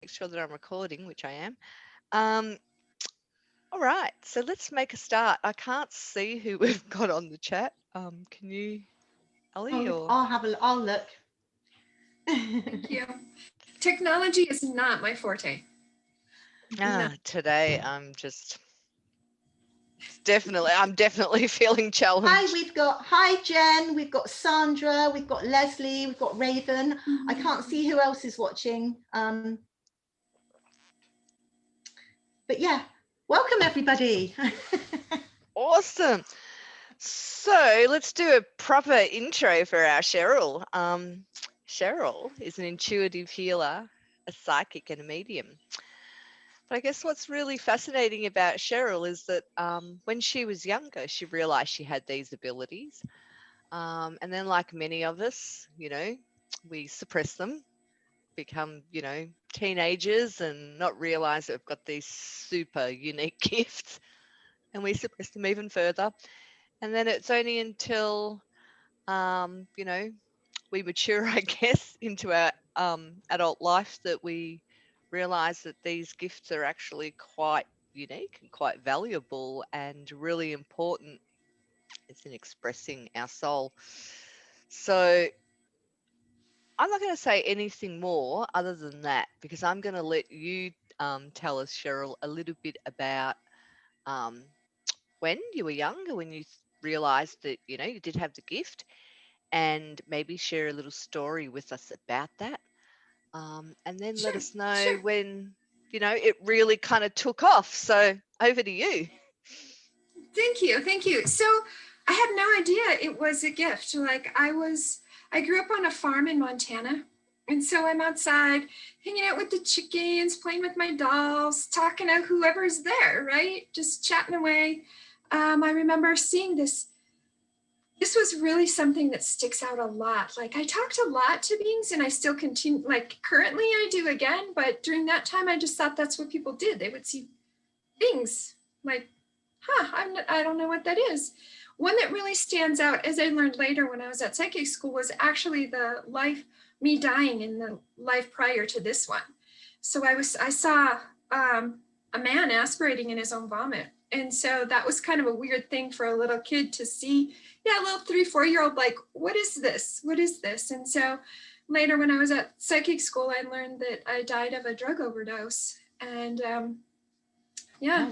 make sure that I'm recording, which I am. Um, all right, so let's make a start. I can't see who we've got on the chat. Can you, Ali, or? I'll look. Thank you. Technology is not my forte. No. Today I'm definitely feeling challenged. Hi Jen, we've got Sandra, we've got Leslie, we've got Raven. I can't see who else is watching. But yeah, welcome everybody. Awesome. So let's do a proper intro for our Cheryl. Cheryl is an intuitive healer, a psychic, and a medium. But I guess what's really fascinating about Cheryl is that when she was younger, she realized she had these abilities. And then, like many of us, we suppress them, become, teenagers and not realize that we've got these super unique gifts, and we suppress them even further. And then it's only until, we mature, I guess, into our adult life that we realize that these gifts are actually quite unique and quite valuable and really important. It's in expressing our soul. So I'm not going to say anything more other than that, because I'm going to let you tell us, Cheryl, a little bit about um, when you were younger, when you realized that, you did have the gift, and maybe share a little story with us about that. And then let us know when, it really kind of took off. So over to you. Thank you. Thank you. So I had no idea it was a gift. Like I grew up on a farm in Montana. And so I'm outside hanging out with the chickens, playing with my dolls, talking to whoever's there, right? Just chatting away. I remember seeing this. This was really something that sticks out a lot. Like I talked a lot to beings and I still continue, like currently I do again, but during that time, I just thought that's what people did. They would see things like, I don't know what that is. One that really stands out, as I learned later when I was at psychic school, was actually me dying in the life prior to this one. So I saw a man aspirating in his own vomit. And so that was kind of a weird thing for a little kid to see. Yeah, a little 3-4-year-old, like, what is this? What is this? And so later when I was at psychic school, I learned that I died of a drug overdose. And Oh,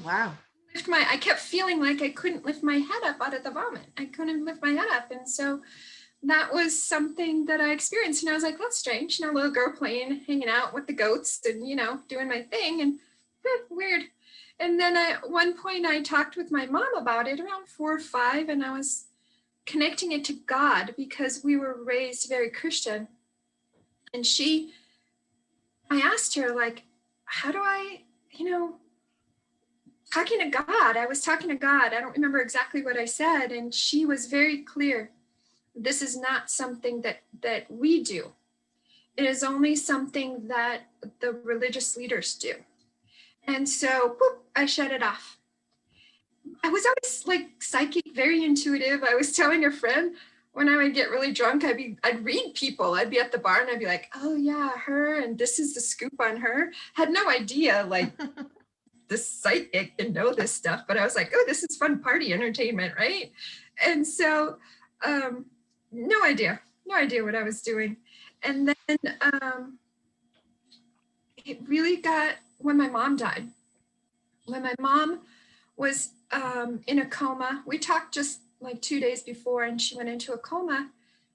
wow. I kept feeling like I couldn't lift my head up out of the vomit. I couldn't lift my head up. And so that was something that I experienced. And I was like, that's strange. Little girl playing, hanging out with the goats and, doing my thing, and weird. And then at one point I talked with my mom about it around 4 or 5, and I was connecting it to God because we were raised very Christian. And I asked her, like, how do I, talking to God. I was talking to God. I don't remember exactly what I said. And she was very clear. This is not something that we do. It is only something that the religious leaders do. And so I shut it off. I was always like psychic, very intuitive. I was telling a friend when I would get really drunk, I'd read people. I'd be at the bar and I'd be like, oh yeah, her, and this is the scoop on her. Had no idea, like the psychic can know this stuff, but I was like, oh, this is fun party entertainment, right? And so no idea what I was doing. And then it really got when my mom died. When my mom was in a coma, we talked just like 2 days before, and she went into a coma.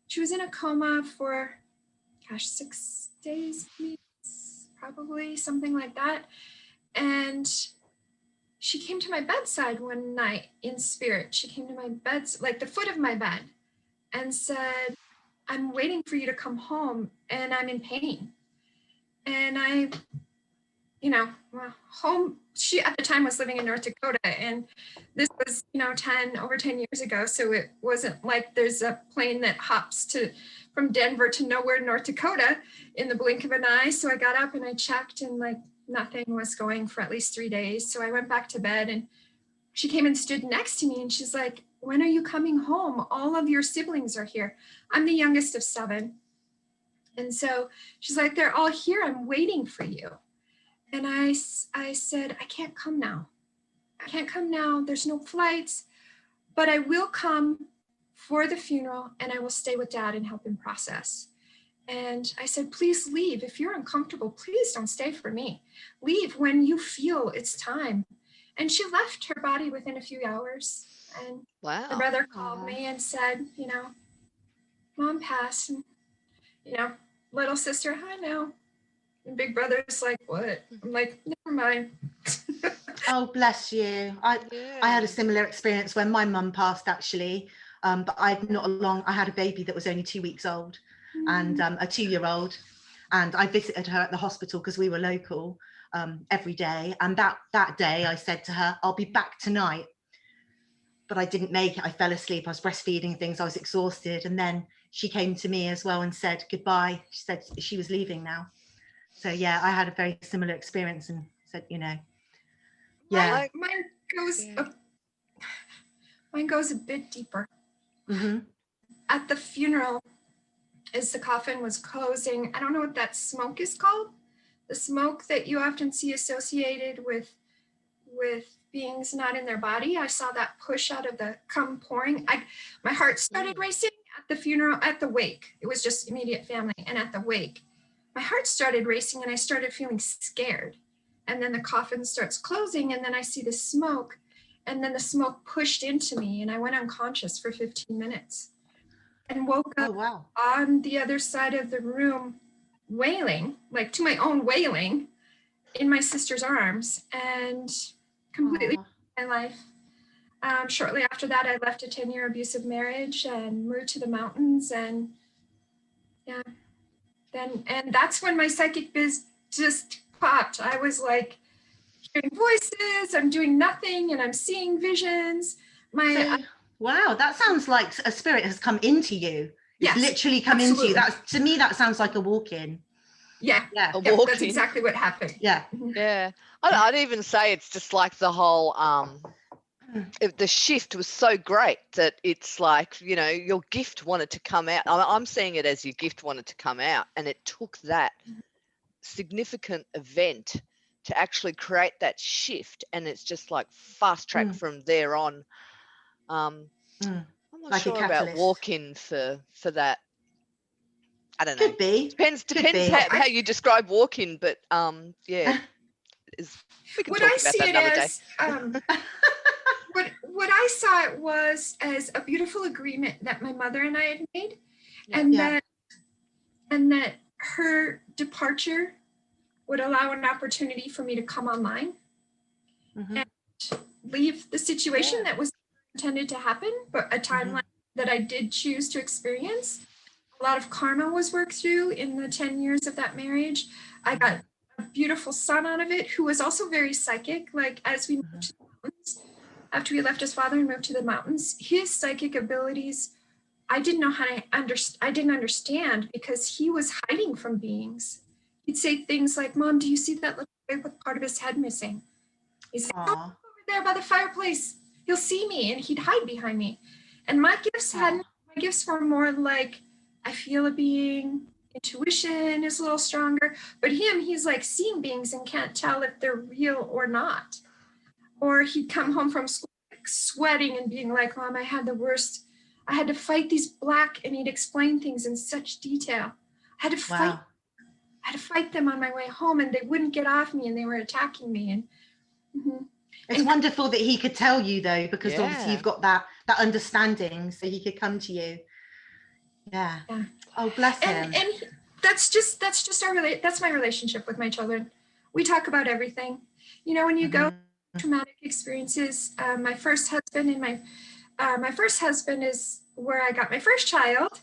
She was in a coma for, 6 days, probably something like that. And she came to my bedside one night in spirit. She came to my bed, like the foot of my bed, and said, I'm waiting for you to come home and I'm in pain. And I, home, she at the time was living in North Dakota, and this was, over 10 years ago. So it wasn't like there's a plane that hops from Denver to nowhere, North Dakota in the blink of an eye. So I got up and I checked, and like nothing was going for at least 3 days. So I went back to bed, and she came and stood next to me, and she's like, when are you coming home? All of your siblings are here. I'm the youngest of 7. And so she's like, they're all here. I'm waiting for you. And I said, I can't come now. I can't come now. There's no flights, but I will come for the funeral and I will stay with Dad and help him process. And I said, please leave. If you're uncomfortable, please don't stay for me. Leave when you feel it's time. And she left her body within a few hours. And Wow. my brother called me and said, you know, Mom passed. And, you know, little sister, I know. And big brother's like, what? I'm like, never mind. Oh, bless you. I had a Yeah. similar experience when my mum passed, actually. But I had a baby that was only 2 weeks old, and a 2-year-old. And I visited her at the hospital because we were local every day. And that day I said to her, I'll be back tonight. But I didn't make it. I fell asleep. I was breastfeeding things. I was exhausted. And then she came to me as well and said goodbye. She said she was leaving now. So yeah, I had a very similar experience and said, you know, yeah. Mine goes a bit deeper. Mm-hmm. At the funeral, as the coffin was closing, I don't know what that smoke is called. The smoke that you often see associated with beings not in their body. I saw that push out of the come pouring. My heart started racing at the funeral, at the wake. It was just immediate family. And at the wake, my heart started racing and I started feeling scared. And then the coffin starts closing and then I see the smoke, and then the smoke pushed into me and I went unconscious for 15 minutes and woke up on the other side of the room wailing, like to my own wailing, in my sister's arms, and completely my life. Shortly after that, I left a 10-year abusive marriage and moved to the mountains. And yeah, and that's when my psychic biz just popped. I was like hearing voices, I'm doing nothing, and I'm seeing visions. Wow, that sounds like a spirit has come into you. It's literally come into you. To me, that sounds like a walk-in. Yeah, that's exactly what happened. Yeah. I'd even say it's just like the whole the shift was so great that it's like, you know, your gift wanted to come out. I'm seeing it as your gift wanted to come out, and it took that significant event to actually create that shift, and it's just like fast track from there on. I'm not like sure about walk-in for that. I don't know. Could be. Depends how you describe walk-in, but yeah. We can what talk I about see that it another as, what I saw it was as a beautiful agreement that my mother and I had made, and that her departure would allow an opportunity for me to come online and leave the situation that was intended to happen, but a timeline that I did choose to experience. A lot of karma was worked through in the 10 years of that marriage. I got a beautiful son out of it who was also very psychic. Like as we moved to the mountains, after we left his father and moved to the mountains, his psychic abilities, I didn't know how to I didn't understand, because he was hiding from beings. He'd say things like, Mom, do you see that little boy with part of his head missing? He'd say, oh, over there by the fireplace, he'll see me, and he'd hide behind me. And my gifts were more like, I feel a being, intuition is a little stronger, but he's like seeing beings and can't tell if they're real or not. Or he'd come home from school like, sweating and being like, Mom, I had the worst. I had to fight these black, and he'd explain things in such detail. I had to fight them on my way home, and they wouldn't get off me, and they were attacking me. And it's wonderful that he could tell you, though, because obviously you've got that understanding, so he could come to you. Yeah. Oh, bless him. And that's my relationship with my children. We talk about everything. You know, when you go through traumatic experiences, my first husband is where I got my first child,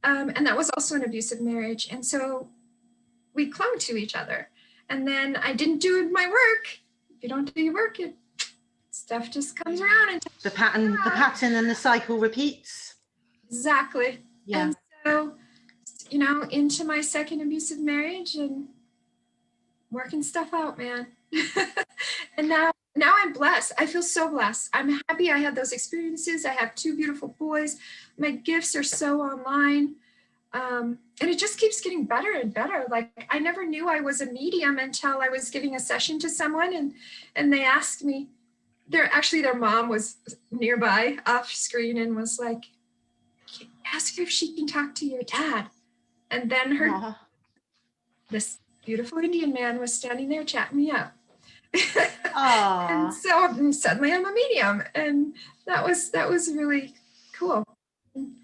and that was also an abusive marriage. And so we clung to each other. And then I didn't do my work. If you don't do your work, stuff just comes around. And the pattern and the cycle repeats. Exactly. Yeah. And so, you know, into my second abusive marriage and working stuff out, man. And now I'm blessed. I feel so blessed. I'm happy I had those experiences. I have 2 beautiful boys. My gifts are so online. And it just keeps getting better and better. Like I never knew I was a medium until I was giving a session to someone and they asked me, their mom was nearby off screen and was like, ask her if she can talk to your dad. And then this beautiful Indian man was standing there chatting me up. And so suddenly I'm a medium, and that was really cool.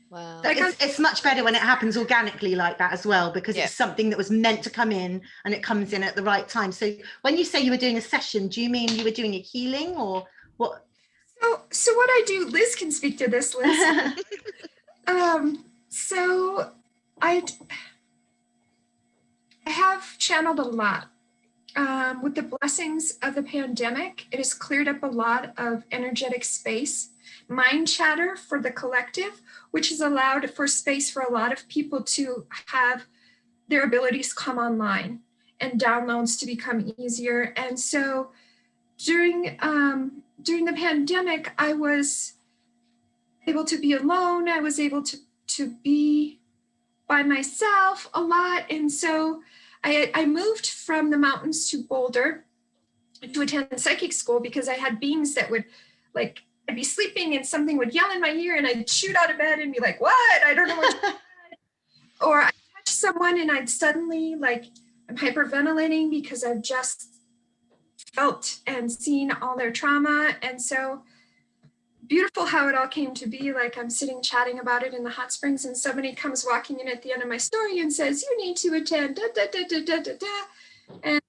Wow. It's much better when it happens organically like that as well, because it's something that was meant to come in and it comes in at the right time. So when you say you were doing a session, do you mean you were doing a healing or what? So what I do, Liz can speak to this, Liz. So I have channeled a lot. With the blessings of the pandemic, it has cleared up a lot of energetic space, mind chatter for the collective, which has allowed for space for a lot of people to have their abilities come online and downloads to become easier. And so during the pandemic, I was able to be alone. I was able to be by myself a lot. And so I moved from the mountains to Boulder to attend psychic school because I had beings that would like, I'd be sleeping and something would yell in my ear and I'd shoot out of bed and be like, what? I don't know what. Or I'd touch someone and I'd suddenly like, I'm hyperventilating because I've just felt and seen all their trauma. And so beautiful how it all came to be. Like I'm sitting chatting about it in the hot springs and somebody comes walking in at the end of my story and says, you need to attend, da, da, da, da, da, da, da. And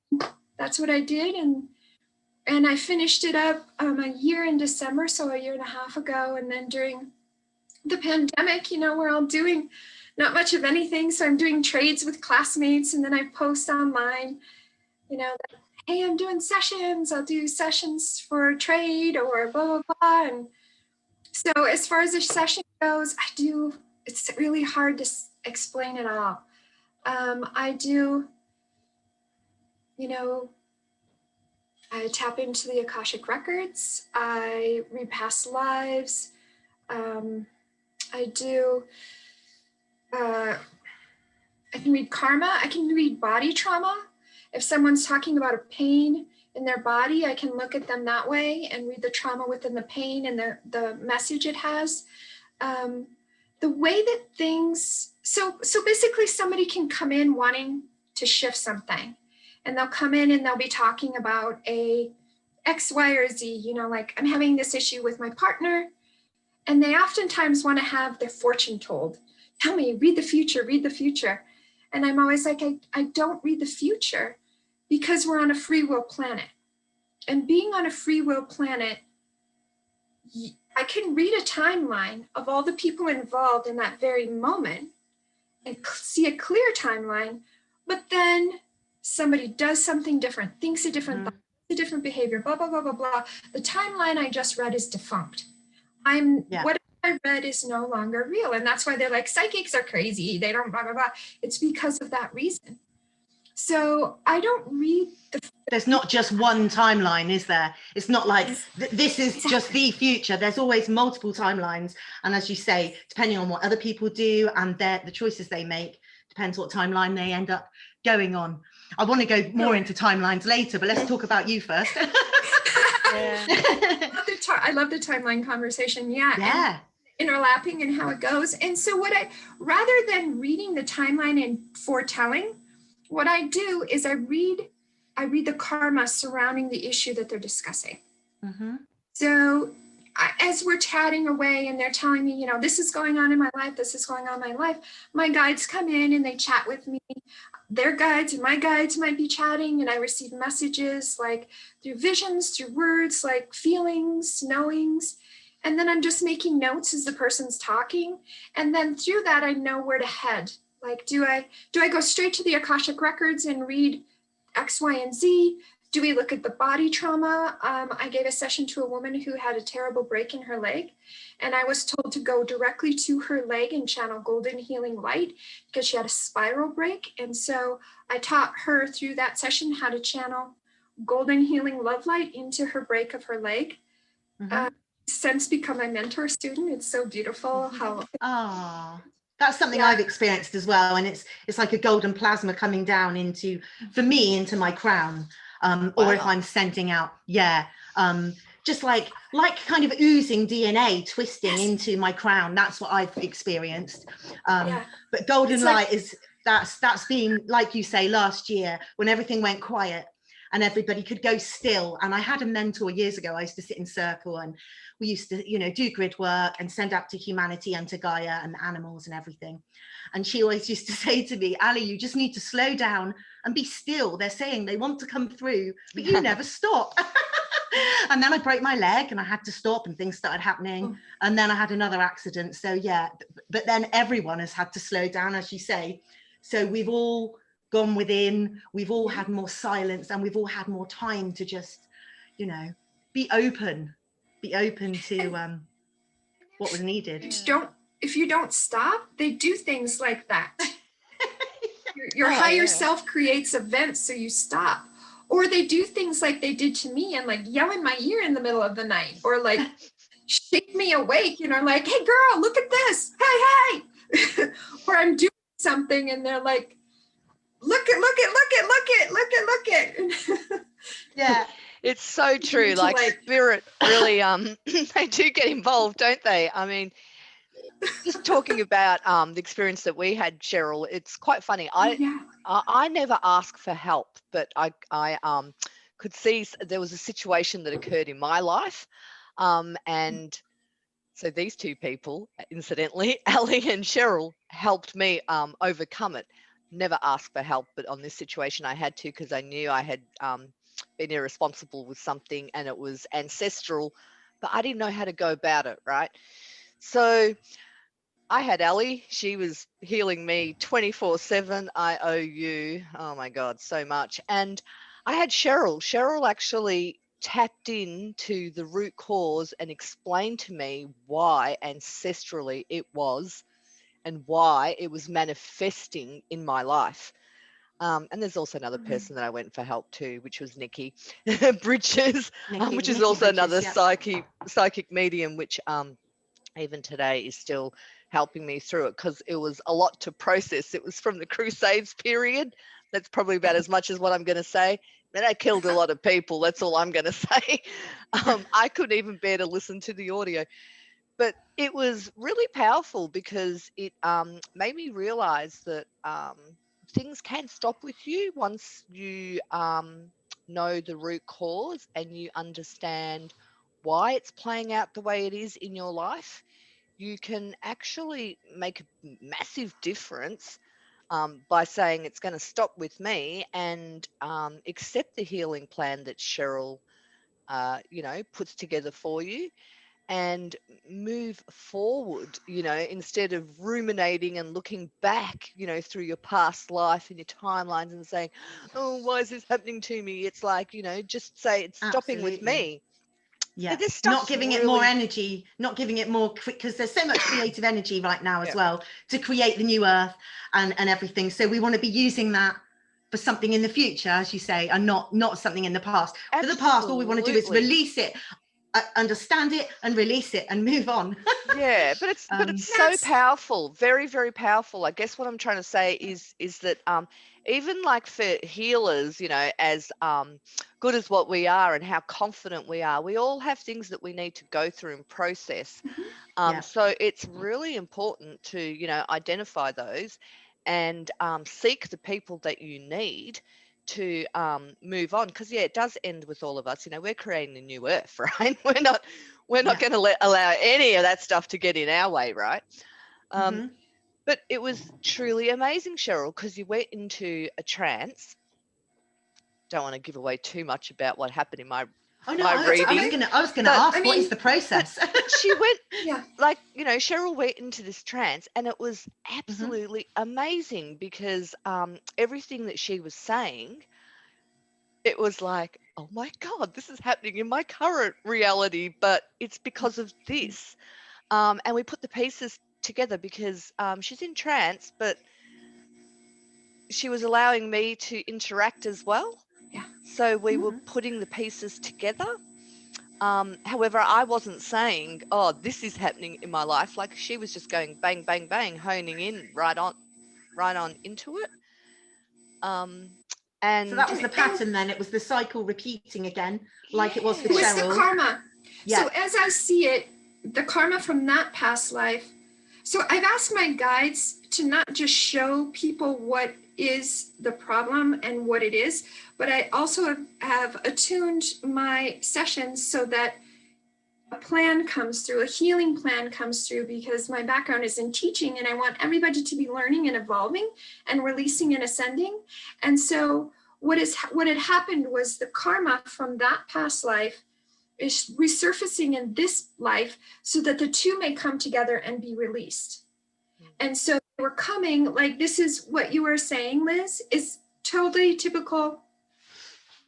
that's what I did. And I finished it up a year in December, so a year and a half ago. And then during the pandemic, we're all doing not much of anything. So I'm doing trades with classmates and then I post online, that, hey, I'm doing sessions. I'll do sessions for a trade or blah, blah, blah. And so as far as the session goes, it's really hard to explain it all. I do, I tap into the Akashic records. I read past lives. I can read karma. I can read body trauma. If someone's talking about a pain in their body, I can look at them that way and read the trauma within the pain and the message it has. The way that things, so basically somebody can come in wanting to shift something and they'll come in and they'll be talking about a X, Y, or Z, like I'm having this issue with my partner and they oftentimes want to have their fortune told. Tell me, read the future. And I'm always like, I don't read the future because we're on a free will planet. And being on a free will planet, I can read a timeline of all the people involved in that very moment and see a clear timeline, but then somebody does something different, thinks a different thought, a different behavior, blah, blah, blah, blah, blah. The timeline I just read is defunct. What I read is no longer real. And that's why they're like, psychics are crazy. They don't blah, blah, blah. It's because of that reason. So I don't read There's not just one timeline, is there? It's not like this is just the future. There's always multiple timelines. And as you say, depending on what other people do and the choices they make, depends what timeline they end up going on. I want to go more into timelines later, but let's talk about you first. I love the timeline conversation. Yeah. Interlapping and how it goes. And so rather than reading the timeline and foretelling, what I do is I read the karma surrounding the issue that they're discussing. Mm-hmm. So as we're chatting away and they're telling me, this is going on in my life, this is going on in my life, my guides come in and they chat with me. Their guides and my guides might be chatting and I receive messages like through visions, through words, like feelings, knowings. And then I'm just making notes as the person's talking. And then through that, I know where to head. Like, do I go straight to the Akashic records and read X, Y, and Z? Do we look at the body trauma? I gave a session to a woman who had a terrible break in her leg. And I was told to go directly to her leg and channel golden healing light because she had a spiral break. And so I taught her through that session how to channel golden healing love light into her break of her leg. Mm-hmm. Since become my mentor student. It's so beautiful how That's something Yeah. I've experienced as well, and it's like a golden plasma coming down into, for me, into my crown, or if Wow. I'm sending out, just like kind of oozing DNA, twisting Yes. into my crown. That's what I've experienced. Yeah. But golden It's like- light is that's been, like you say, last year when everything went quiet and everybody could go still. And I had a mentor years ago. I used to sit in circle, and we used to, do grid work and send out to humanity and to Gaia and the animals and everything. And she always used to say to me, Ali, you just need to slow down and be still. They're saying they want to come through, but you never stop. And then I broke my leg and I had to stop, and things started happening. And then I had another accident. So yeah, but then everyone has had to slow down, as you say. So we've all gone within, we've all had more silence, and we've all had more time to just, be open to what was needed. If you don't stop, they do things like that. Your higher self creates events, so you stop. Or they do things like they did to me, and like yell in my ear in the middle of the night, or like shake me awake, like, hey girl, look at this, hey. Or I'm doing something and they're like, look it. Yeah. It's so true. Like spirit really, they do get involved, don't they? I mean, just talking about the experience that we had, Cheryl, it's quite funny. I never ask for help, but I could see there was a situation that occurred in my life, and so these two people, incidentally, Ali and Cheryl, helped me overcome it. Never asked for help, but on this situation I had to, because I knew I had been irresponsible with something and it was ancestral, but I didn't know how to go about it, right? So I had Ali. She was healing me 24/7. I owe you, oh my God, so much. And I had Cheryl. Cheryl actually tapped into the root cause and explained to me why ancestrally it was and why it was manifesting in my life. And there's also another person that I went for help to, which was Nikki Bridges, which is Nikki also Bridges, another yeah. psychic medium, which even today is still helping me through it, because it was a lot to process. It was from the Crusades period. That's probably about as much as what I'm going to say. Then I killed a lot of people. That's all I'm going to say. I couldn't even bear to listen to the audio. But it was really powerful because it made me realize that things can stop with you once you know the root cause and you understand why it's playing out the way it is in your life. You can actually make a massive difference by saying it's going to stop with me, and accept the healing plan that Cheryl, puts together for you, and move forward, instead of ruminating and looking back, through your past life and your timelines and saying, oh, why is this happening to me? It's like, just say it's stopping with me. Yeah, this not stuff's giving it more energy, not giving it more quick, because there's so much creative energy right now as well to create the new earth and everything. So we want to be using that for something in the future, as you say, and not something in the past. For the past, all we want to do is release it, understand it, and release it and move on. Yeah, but it's so powerful, very, very powerful. I guess what I'm trying to say is that even like for healers, as good as what we are and how confident we are, we all have things that we need to go through and process. So it's really important to identify those and seek the people that you need to move on, because it does end with all of us. We're creating a new earth, right? We're not going to allow any of that stuff to get in our way, right? But it was truly amazing, Cheryl, because you went into a trance. Don't want to give away too much about what happened in my reading. I was gonna ask, what is the process? But she went, Cheryl went into this trance, and it was absolutely amazing, because everything that she was saying, it was like, oh my God, this is happening in my current reality, but it's because of this. And we put the pieces together because she's in trance, but she was allowing me to interact as well. Yeah. So we were putting the pieces together. However, I wasn't saying, oh, this is happening in my life. Like, she was just going bang, bang, bang, honing in right on into it. And So that was the pattern then. It was the cycle repeating again, like it was for It was Cheryl. the karma. Yeah. So as I see it, the karma from that past life. So I've asked my guides to not just show people what is the problem and what it is, but I also have attuned my sessions so that a plan comes through, a healing plan comes through, because my background is in teaching and I want everybody to be learning and evolving and releasing and ascending. And so what had happened was the karma from that past life is resurfacing in this life so that the two may come together and be released. And so we're coming, like, this is what you were saying, Liz, is totally typical.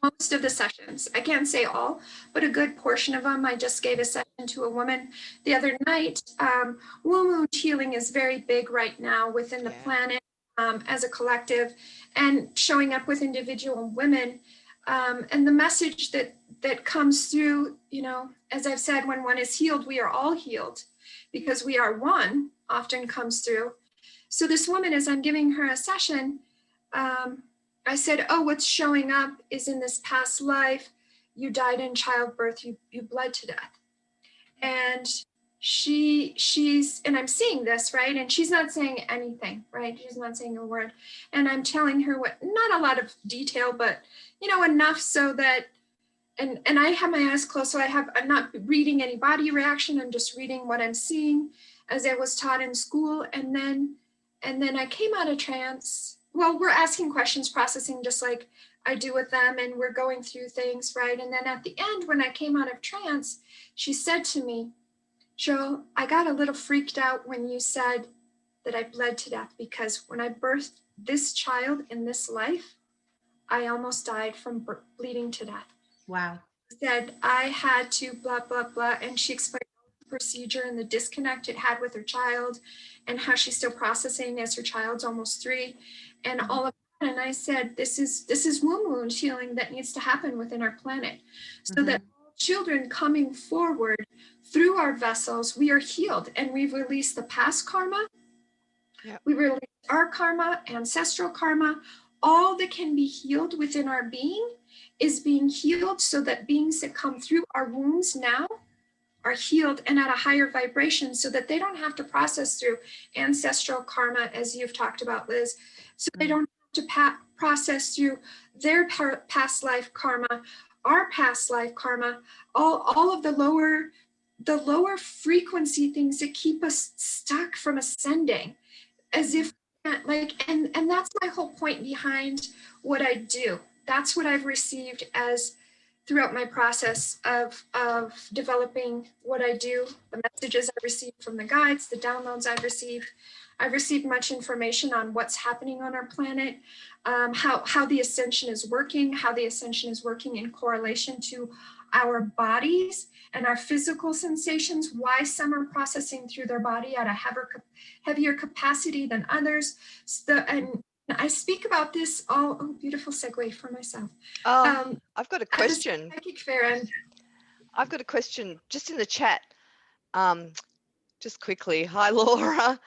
Most of the sessions, I can't say all, but a good portion of them. I just gave a session to a woman the other night. Womb wound healing is very big right now within the planet as a collective, and showing up with individual women. And the message that comes through, you know, as I've said, when one is healed, we are all healed because we are one, often comes through. So this woman, as I'm giving her a session, I said, oh, what's showing up is in this past life, you died in childbirth, you bled to death. And she's, and I'm seeing this, right? And she's not saying anything, right? She's not saying a word. And I'm telling her what, not a lot of detail, but, you know, enough so that, and I have my eyes closed, so I'm not reading any body reaction. I'm just reading what I'm seeing as I was taught in school. And then I came out of trance. Well, we're asking questions, processing just like I do with them, and we're going through things, right? And then at the end, when I came out of trance, she said to me, Jo, I got a little freaked out when you said that I bled to death, because when I birthed this child in this life, I almost died from bleeding to death. Wow. Said I had to blah, blah, blah. And she explained the procedure and the disconnect it had with her child and how she's still processing as her child's almost 3 and all of that. And I said, this is womb wound healing that needs to happen within our planet so that children coming forward through our vessels, we are healed and we've released the past karma. Yep. We release our karma, ancestral karma, all that can be healed within our being is being healed so that beings that come through our wounds now are healed and at a higher vibration so that they don't have to process through ancestral karma, as you've talked about, Liz. So they don't have to process through their past life karma, our past life karma, all of the lower frequency things that keep us stuck from ascending, as if like, and that's my whole point behind what I do. That's what I've received as throughout my process of developing what I do, the messages I received from the guides, the downloads I've received. I've received much information on what's happening on our planet, how the ascension is working, in correlation to our bodies and our physical sensations, why some are processing through their body at a heavier capacity than others. And I speak about this all, beautiful segue for myself. I've got a question. Psychic fair, and I've got a question just in the chat. Just quickly. Hi, Laura.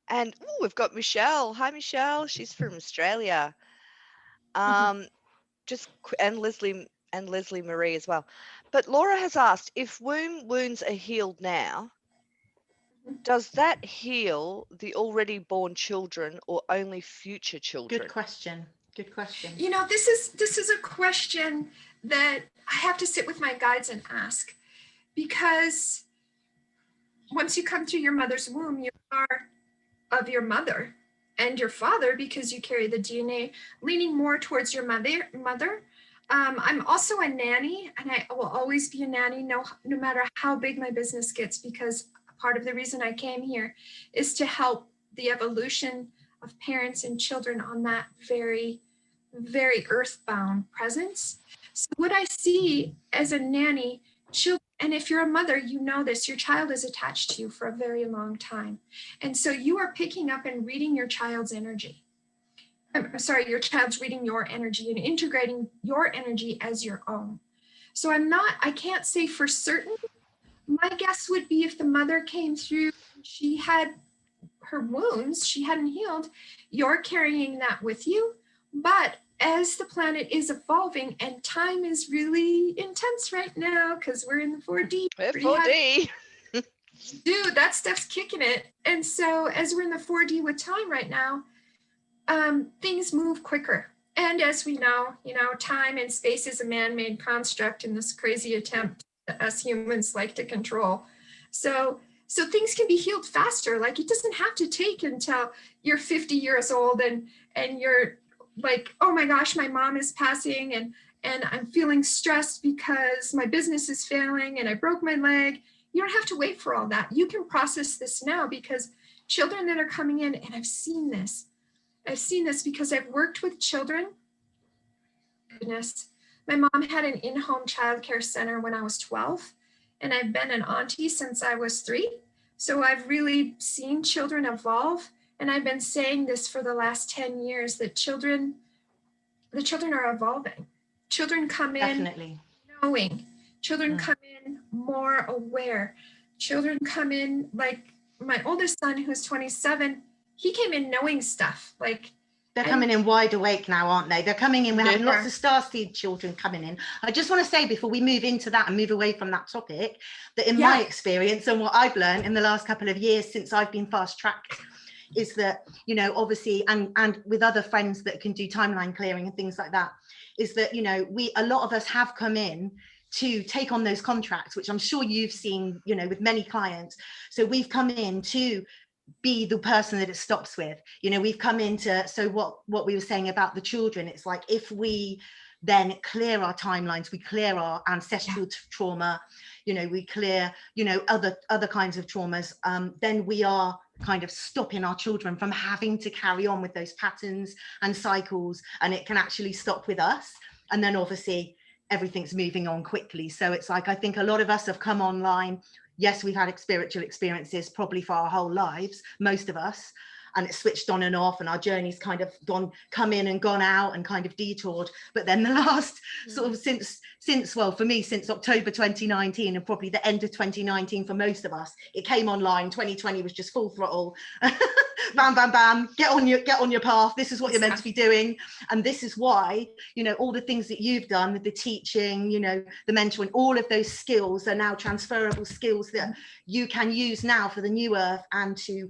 And we've got Michelle. Hi, Michelle. She's from Australia. And Leslie Marie as well. But Laura has asked, if womb wounds are healed now, does that heal the already born children or only future children? Good question. You know, this is a question that I have to sit with my guides and ask, because once you come through your mother's womb, you are of your mother and your father, because you carry the DNA leaning more towards your mother. I'm also a nanny, and I will always be a nanny no matter how big my business gets, because part of the reason I came here is to help the evolution of parents and children on that very, very earthbound presence. So what I see as a nanny, children, and if you're a mother, you know this, your child is attached to you for a very long time. And so you are picking up and reading your child's energy. Your child's reading your energy and integrating your energy as your own. So I can't say for certain. My guess would be if the mother came through, she had her wounds, she hadn't healed, you're carrying that with you. But as the planet is evolving and time is really intense right now because we're in the 4D. We're 4D. Dude, that stuff's kicking it. And so as we're in the 4D with time right now, things move quicker. And as we know, time and space is a man-made construct in this crazy attempt that us humans like to control. So things can be healed faster. Like it doesn't have to take until you're 50 years old and you're like, oh my gosh, my mom is passing and I'm feeling stressed because my business is failing and I broke my leg. You don't have to wait for all that. You can process this now because children that are coming in, and I've seen this because I've worked with children. Goodness, my mom had an in-home childcare center when I was 12, and I've been an auntie since I was 3. So I've really seen children evolve. And I've been saying this for the last 10 years that the children are evolving. Children come in knowing. Children come in more aware. Children come in, like my oldest son, who's 27, he came in knowing stuff. Like they're coming in wide awake now, aren't they? They're coming in. We're having lots of starseed children coming in. I just want to say before we move into that and move away from that topic, that in my experience and what I've learned in the last couple of years since I've been fast-tracked is that, obviously, and with other friends that can do timeline clearing and things like that, is that, a lot of us have come in to take on those contracts, which I'm sure you've seen, with many clients. So we've come in to be the person that it stops with. We've come into, so what we were saying about the children, it's like if we then clear our timelines, we clear our ancestral trauma, we clear, other kinds of traumas, then we are kind of stopping our children from having to carry on with those patterns and cycles, and it can actually stop with us. And then obviously everything's moving on quickly. So it's like, I think a lot of us have come online. Yes, we've had spiritual experiences probably for our whole lives, most of us, and it's switched on and off, and our journey's kind of come in and gone out and kind of detoured. But then the last sort of since well, for me, since October 2019 and probably the end of 2019 for most of us, it came online. 2020 was just full throttle. Bam, bam, bam, get on your path. This is what you're meant to be doing. And this is why, all the things that you've done with the teaching, the mentoring, all of those skills are now transferable skills that you can use now for the new earth, and to,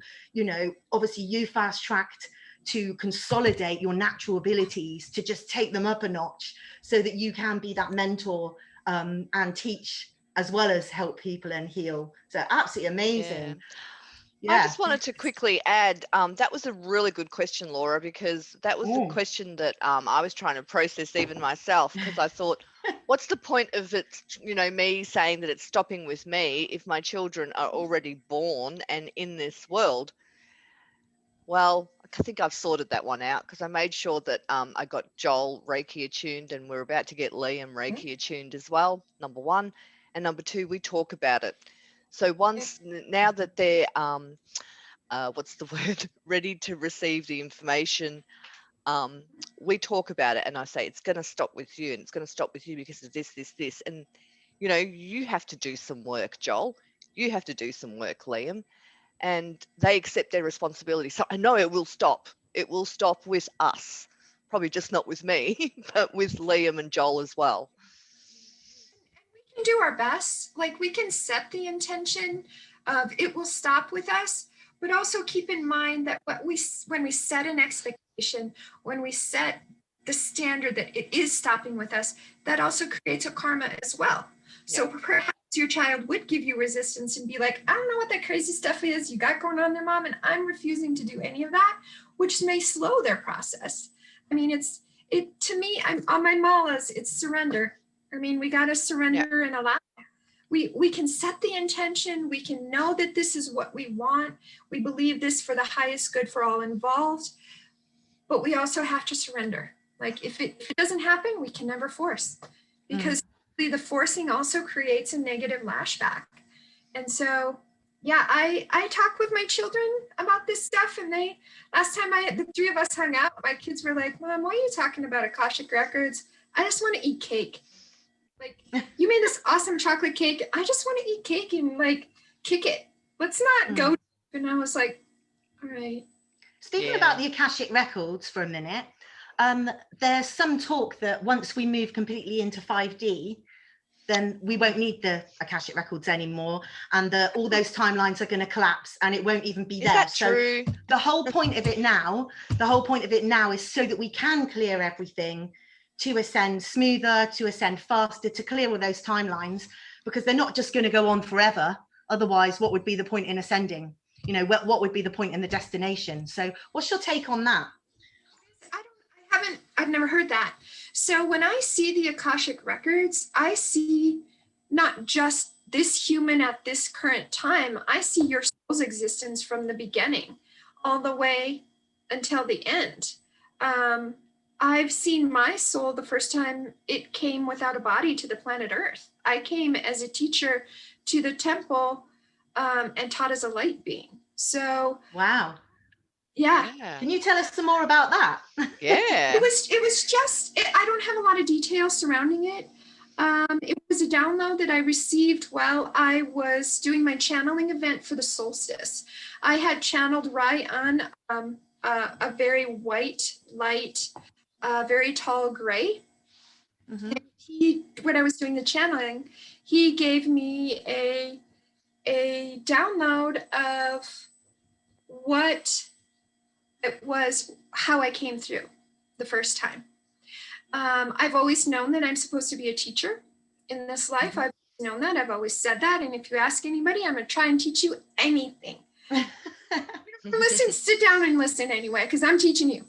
obviously you fast-tracked to consolidate your natural abilities, to just take them up a notch so that you can be that mentor and teach as well as help people and heal. So absolutely amazing. Yeah. I just wanted to quickly add, that was a really good question, Laura, because that was the question that I was trying to process even myself, because I thought, what's the point of it, me saying that it's stopping with me if my children are already born and in this world? Well, I think I've sorted that one out, because I made sure that I got Joel Reiki attuned, and we're about to get Liam Reiki attuned as well, number 1. And number 2, we talk about it. So now that they're, ready to receive the information, we talk about it, and I say, it's going to stop with you, and it's going to stop with you because of this, this, this. And, you have to do some work, Joel. You have to do some work, Liam. And they accept their responsibility. So I know it will stop. It will stop with us. Probably just not with me, but with Liam and Joel as well. We can do our best. Like, we can set the intention of it will stop with us, but also keep in mind that when we set an expectation, when we set the standard that it is stopping with us, that also creates a karma as well. So perhaps your child would give you resistance and be like, I don't know what that crazy stuff is you got going on there, Mom, and I'm refusing to do any of that, which may slow their process. I mean, to me, I'm on my malas, it's surrender. I mean, we got to surrender and allow. We can set the intention. We can know that this is what we want. We believe this for the highest good for all involved, but we also have to surrender. Like, if it doesn't happen, we can never force, because the forcing also creates a negative lashback. And so, I talk with my children about this stuff, and last time the 3 of us hung out, my kids were like, Mom, why are you talking about Akashic Records? I just want to eat cake. Like, you made this awesome chocolate cake. I just want to eat cake and like kick it. Let's not go. And I was like, all right. Speaking about the Akashic Records for a minute, there's some talk that once we move completely into 5D, then we won't need the Akashic Records anymore, and all those timelines are going to collapse and it won't even be there. Is that true? The whole point of it now is so that we can clear everything to ascend smoother, to ascend faster, to clear all those timelines, because they're not just going to go on forever. Otherwise, what would be the point in ascending? You know, what would be the point in the destination? So what's your take on that? I've never heard that. So when I see the Akashic Records, I see not just this human at this current time, I see your soul's existence from the beginning all the way until the end. I've seen my soul the first time it came without a body to the planet Earth. I came as a teacher to the temple and taught as a light being. So wow. Yeah. Can you tell us some more about that? Yeah. It was just, I don't have a lot of details surrounding it. It was a download that I received while I was doing my channeling event for the solstice. I had channeled right on a very white light, very tall gray. Mm-hmm. And when I was doing the channeling, he gave me a download of what it was, how I came through the first time. I've always known that I'm supposed to be a teacher in this life. I've known that. I've always said that. And if you ask anybody, I'm going to try and teach you anything. Listen, sit down and listen anyway, because I'm teaching you.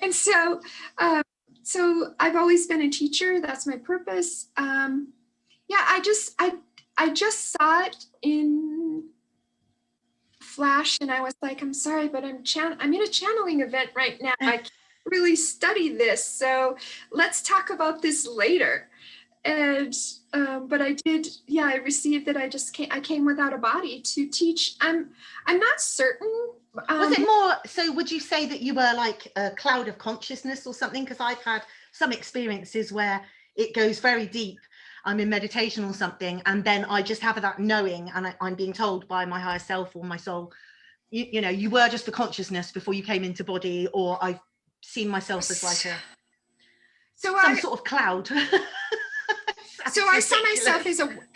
And so I've always been a teacher. That's my purpose. I just saw it in flash, and I was like, I'm sorry, but I'm in a channeling event right now. I can't really study this, so let's talk about this later. And but I did, I received that. I came without a body to teach. I'm not certain. Was it more, so would you say that you were like a cloud of consciousness or something? Because I've had some experiences where it goes very deep. I'm in meditation or something, and then I just have that knowing, and I'm being told by my higher self or my soul, you know, you were just the consciousness before you came into body, or I've seen myself as like some sort of cloud. So I saw myself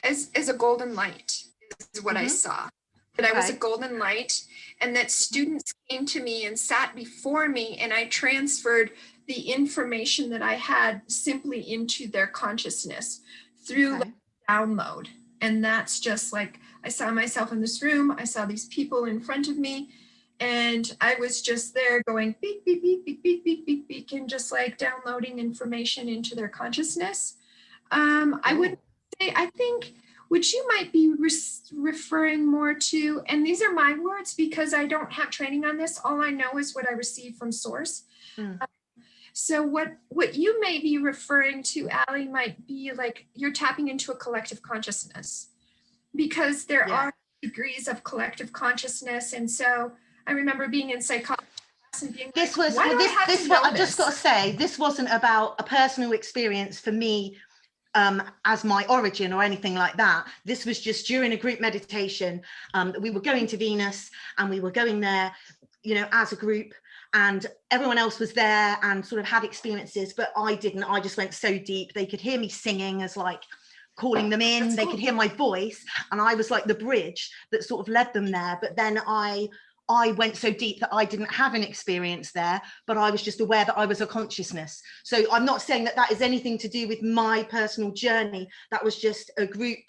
as a golden light is what I saw. That I was a golden light, and that students came to me and sat before me, and I transferred the information that I had simply into their consciousness through like download. And that's just like, I saw myself in this room, I saw these people in front of me, and I was just there going beep, beep, beep, beep, beep, beep, beep, beep, and just like downloading information into their consciousness. I would say, I think what you might be referring more to, and these are my words because I don't have training on this, all I know is what I received from source. So what you may be referring to, Allie, might be like you're tapping into a collective consciousness, because there are degrees of collective consciousness. And so I remember being in psychology and being this was I've just got to say, this wasn't about a personal experience for me as my origin or anything like that. This was just during a group meditation. We were going to Venus, and we were going there, you know, as a group, and everyone else was there and sort of had experiences, but I didn't. I just went so deep. They could hear me singing as like calling them in. They could hear my voice, and I was like the bridge that sort of led them there. But then I went so deep that I didn't have an experience there, but I was just aware that I was a consciousness. So I'm not saying that is anything to do with my personal journey. That was just a group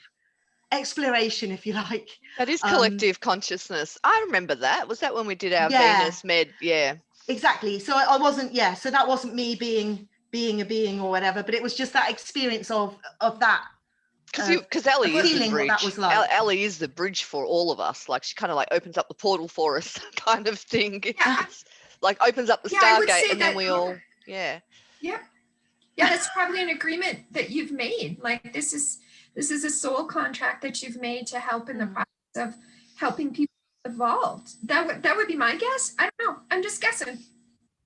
exploration, if you like. That is collective consciousness. I remember that. Was that when we did our Venus med? Yeah. Exactly. So I wasn't, so that wasn't me being a being or whatever, but it was just that experience of that. Because Ellie is the bridge. That was like. Ellie is the bridge for all of us. Like, she kind of like opens up the portal for us, kind of thing. It's like opens up the Stargate, and then we all, Yeah, that's probably an agreement that you've made. Like, this is a soul contract that you've made to help in the process of helping people evolve. That would be my guess. I don't know. I'm just guessing.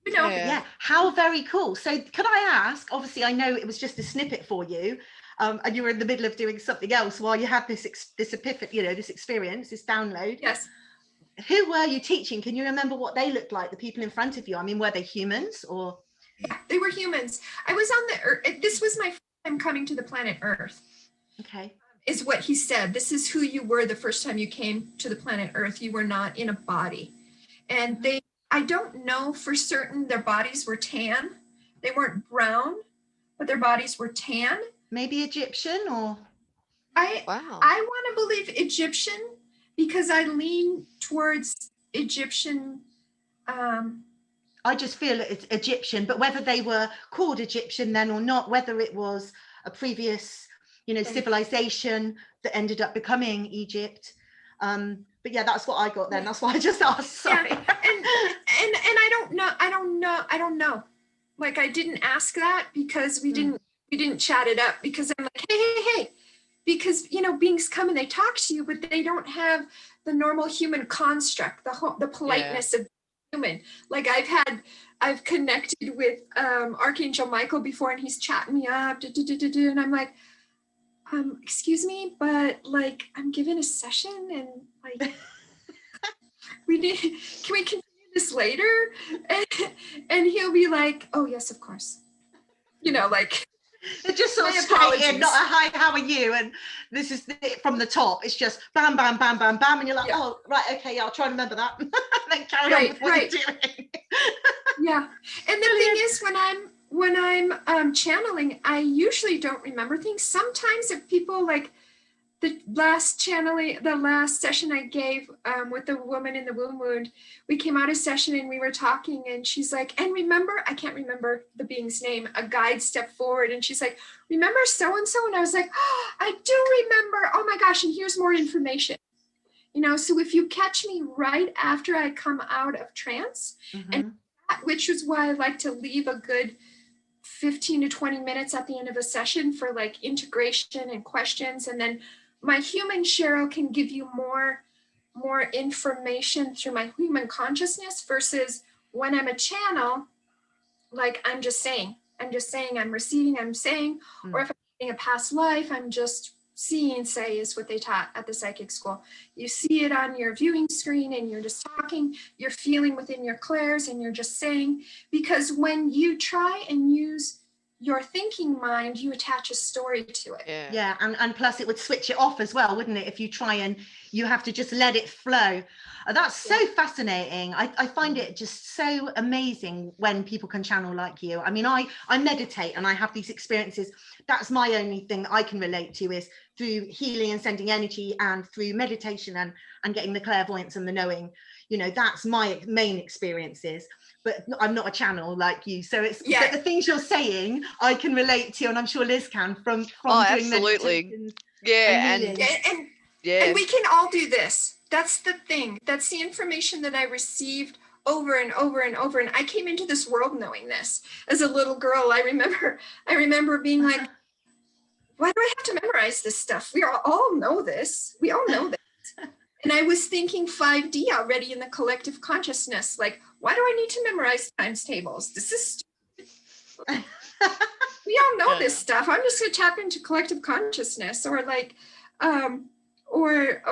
You know, Yeah, how very cool. So could I ask, obviously I know it was just a snippet for you, and you were in the middle of doing something else while you had this epiphany, you know, this experience, this download. yes. Who were you teaching? Can you remember what they looked like, the people in front of you? I mean, were they humans or? Yeah, they were humans. I was on the Earth. This was my first time coming to the planet Earth. Okay. Is what he said. This is who you were the first time you came to the planet Earth. You were not in a body. And I don't know for certain their bodies were tan. They weren't brown, but their bodies were tan. Maybe Egyptian or? Wow. I want to believe Egyptian because I lean towards Egyptian. I just feel it's Egyptian, but whether they were called Egyptian then or not, whether it was a previous, you know, civilization that ended up becoming Egypt. But yeah, that's what I got then. That's why I just asked. Sorry. Yeah. And I don't know. Like I didn't ask that because we didn't chat it up because I'm like, hey. Because, you know, beings come and they talk to you, but they don't have the normal human construct, the politeness of human. Like I've connected with Archangel Michael before and he's chatting me up, and I'm like, excuse me, but like I'm giving a session and like can we continue this later? And he'll be like, oh yes, of course. You know, like It just sort of my straight apologies. in, not a hi, how are you? And this is it from the top. It's just bam, bam, bam, bam, bam. And you're like, oh, right, okay, yeah, I'll try and remember that. And then carry on with what you're doing. Yeah. And the thing is, when I'm channeling, I usually don't remember things. Sometimes if people like the last session I gave with the woman in the womb wound, we came out of session and we were talking and she's like, and remember, I can't remember the being's name, a guide stepped forward and she's like, remember so-and-so? And I was like, oh, I do remember. Oh my gosh. And here's more information. You know, so if you catch me right after I come out of trance, and which is why I like to leave a good 15 to 20 minutes at the end of a session for like integration and questions. And then my human Cheryl can give you more information through my human consciousness versus when I'm a channel, like I'm just saying, I'm receiving, I'm saying, or if I'm in a past life, I'm just seeing, say, is what they taught at the psychic school. You see it on your viewing screen and you're just talking, you're feeling within your clairs and you're just saying, because when you try and use your thinking mind, you attach a story to it. Yeah, and plus it would switch it off as well, wouldn't it? If you try and you have to just let it flow. That's so fascinating. I find it just so amazing when people can channel like you. I mean, I meditate and I have these experiences. That's my only thing that I can relate to is through healing and sending energy and through meditation and getting the clairvoyance and the knowing. You know, that's my main experiences. But I'm not a channel like you, so it's but the things you're saying I can relate to, and I'm sure Liz can from doing absolutely. And we can all do this. That's the thing. That's the information that I received over and over and over. And I came into this world knowing this. As a little girl, I remember being like, why do I have to memorize this stuff? We all know this. We all know this. And I was thinking 5D already in the collective consciousness. Like, why do I need to memorize times tables? This is stupid. We all know this stuff. I'm just going to tap into collective consciousness, or like, or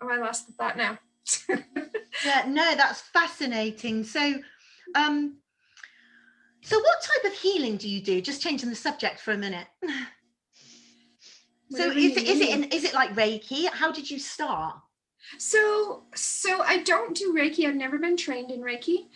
I lost the thought now. Yeah, no, that's fascinating. So, so what type of healing do you do? Just changing the subject for a minute. So is it like Reiki? How did you start? So I don't do Reiki. I've never been trained in Reiki.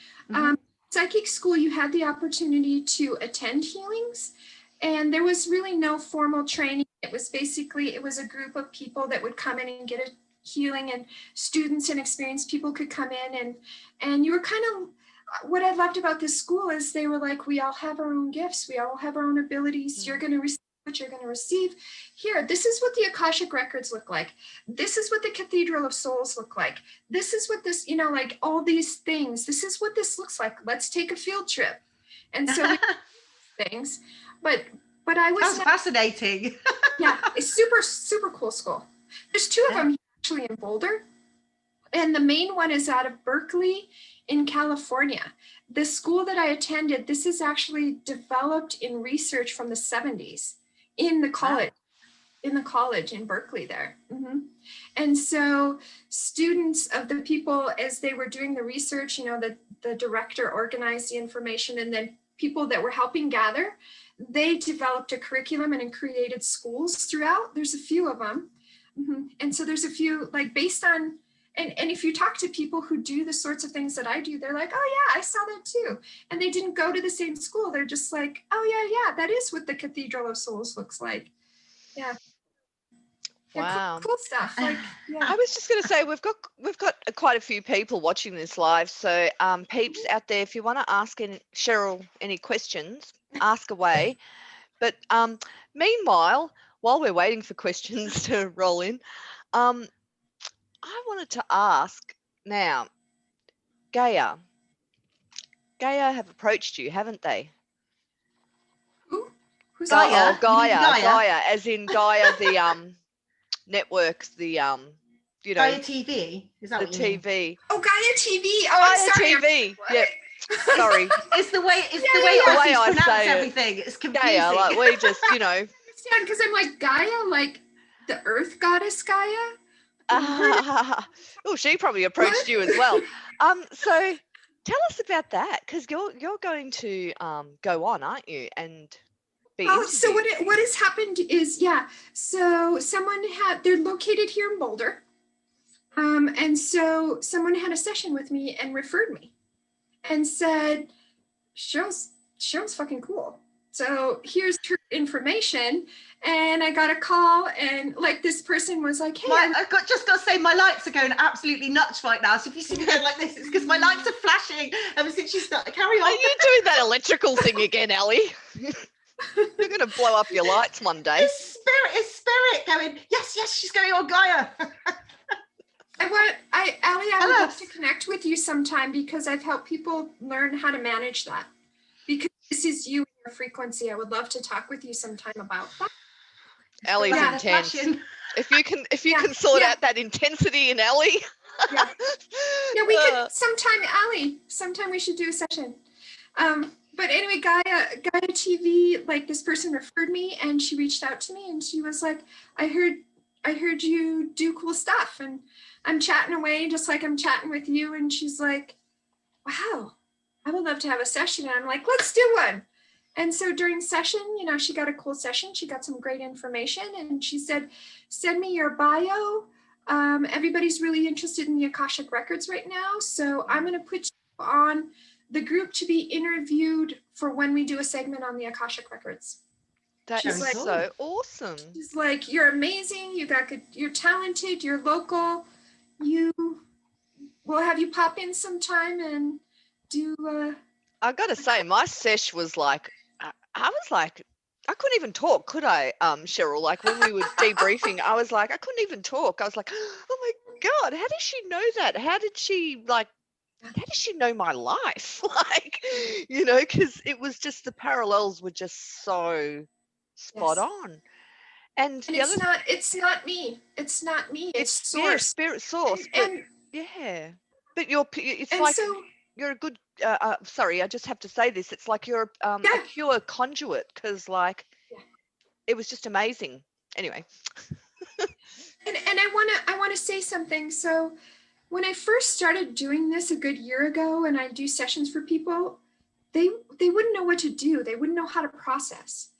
Psychic school, you had the opportunity to attend healings, and there was really no formal training. It was a group of people that would come in and get a healing, and students and experienced people could come in and you were kind of, what I loved about this school is they were like, we all have our own gifts. We all have our own abilities. You're going to receive what you're going to receive. Here, this is what the Akashic records look like. This is what the Cathedral of Souls look like. This is what this, you know, like all these things. This is what this looks like. Let's take a field trip. And so things, but I was— That's fascinating. Yeah, it's super, super cool school. There's two of them actually in Boulder. And the main one is out of Berkeley in California. The school that I attended, this is actually developed in research from the 70s in the college. Wow. In the college in Berkeley there. Mm-hmm. And so students of the people, as they were doing the research, you know, the director organized the information, and then people that were helping gather, they developed a curriculum and created schools throughout. There's a few of them. Mm-hmm. And so there's a few, like, based on, and if you talk to people who do the sorts of things that I do, they're like, oh yeah, I saw that too. And they didn't go to the same school. They're just like, oh yeah, that is what the Cathedral of Souls looks like. Yeah. Wow. Cool stuff. Like, yeah. I was just going to say, we've got quite a few people watching this live. So peeps out there, if you want to ask Cheryl any questions, ask away. But meanwhile, while we're waiting for questions to roll in, I wanted to ask now, Gaia have approached you, haven't they? Who? Who's Gaia? Gaia, as in Gaia, the networks, the you know, Gaia TV, is that the what you mean? TV? Oh, Gaia TV. Oh, Gaia I'm sorry. TV. Yep. Sorry. It's the way I pronounce say everything. It's confusing. Gaia, like we just, you know. Because I'm like, Gaia, like the Earth goddess Gaia. Oh, she probably approached you as well. So tell us about that, because you're going to go on, aren't you? And be interviewed. So what has happened is, so they're located here in Boulder. And so someone had a session with me and referred me and said, Cheryl's fucking cool. So here's her information. And I got a call, and like this person was like, hey, I've just got to say, my lights are going absolutely nuts right now. So if you see me going like this, it's because my lights are flashing ever since you started. Carry on. Are you doing that electrical thing again, Ellie? You're going to blow up your lights one day. It's spirit going, yes, she's going on Gaia. Ellie, I would love to connect with you sometime, because I've helped people learn how to manage that. Because this is you and your frequency. I would love to talk with you sometime about that. Ellie's intense. If you can sort out that intensity in Ellie. Yeah, we could sometime we should do a session. But anyway, Gaia TV, like this person referred me, and she reached out to me, and she was like, I heard you do cool stuff, and I'm chatting away just like I'm chatting with you. And she's like, wow, I would love to have a session. And I'm like, let's do one. And so during session, you know, she got a cool session. She got some great information, and she said, send me your bio. Everybody's really interested in the Akashic Records right now. So I'm going to put you on the group to be interviewed for when we do a segment on the Akashic Records. That is like, so awesome. She's like, you're amazing. You're talented. You're local. We'll have you pop in sometime and do. I got to say, my sesh was like, I was like, I couldn't even talk, could I, Cheryl? Like when we were debriefing, I was like, I couldn't even talk. I was like, oh my God, how does she know that? How did she know my life? Like, you know, because it was just, the parallels were just so spot on. And it's not me. It's source. Yeah, spirit source. But it's and like, so, you're a good, sorry, I just have to say this. It's like you're a pure conduit, because like, it was just amazing. Anyway. and I want to say something. So when I first started doing this a good year ago, and I do sessions for people, they wouldn't know what to do. They wouldn't know how to process.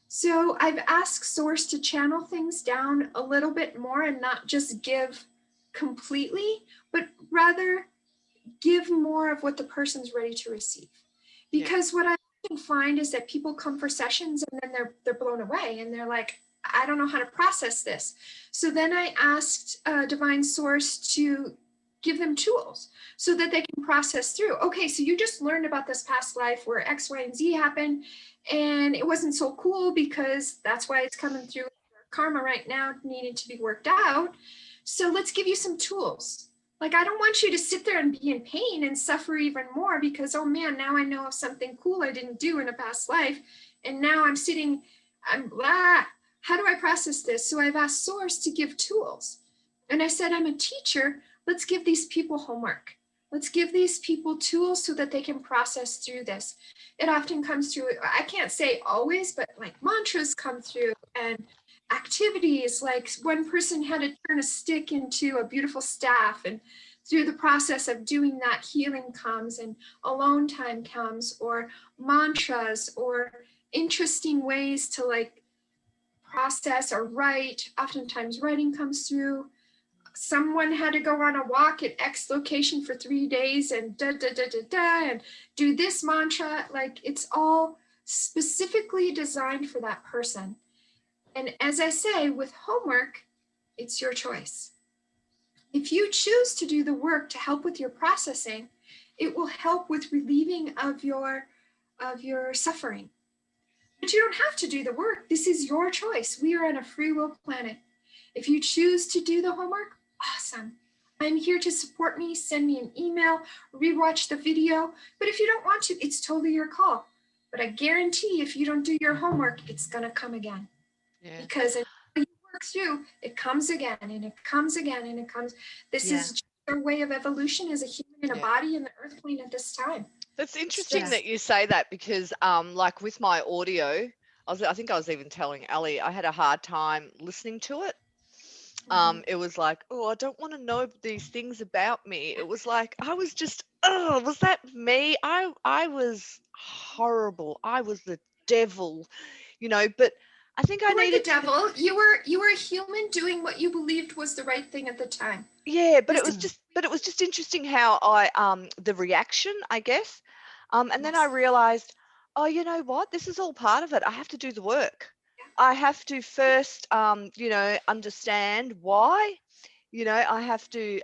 So I've asked Source to channel things down a little bit more, and not just give completely, but rather give more of what the person's ready to receive. Because what I often find is that people come for sessions and then they're blown away, and they're like, I don't know how to process this. So then I asked Divine Source to give them tools so that they can process through. Okay, so you just learned about this past life where X, Y, and Z happened, and it wasn't so cool because that's why it's coming through. Karma right now needed to be worked out. So let's give you some tools. Like, I don't want you to sit there and be in pain and suffer even more because, oh man, now I know of something cool I didn't do in a past life. And now I'm blah. How do I process this? So I've asked Source to give tools. And I said, I'm a teacher, let's give these people homework. Let's give these people tools so that they can process through this. It often comes through, I can't say always, but like mantras come through, and activities like one person had to turn a stick into a beautiful staff, and through the process of doing that, healing comes and alone time comes, or mantras, or interesting ways to like process or write. Oftentimes writing comes through. Someone had to go on a walk at X location for 3 days and and do this mantra. Like, it's all specifically designed for that person. And as I say, with homework, it's your choice. If you choose to do the work to help with your processing, it will help with relieving of your suffering. But you don't have to do the work. This is your choice. We are on a free will planet. If you choose to do the homework, awesome. I'm here to support me. Send me an email, rewatch the video. But if you don't want to, it's totally your call. But I guarantee if you don't do your homework, it's going to come again. Yeah. Because until you work through, it comes again and it comes again and it comes. This is just our way of evolution as a human in a body in the earth plane at this time. That's interesting that you say that, because like with my audio, I think I was even telling Ali, I had a hard time listening to it. It was like, oh, I don't want to know these things about me. It was like, I was just, oh, was that me? I was horrible. I was the devil, but I think I needed the devil. You were a human doing what you believed was the right thing at the time. Yeah, but it was just interesting how the reaction, I guess. And then I realized, oh, you know what? This is all part of it. I have to do the work. I have to first, understand why. I have to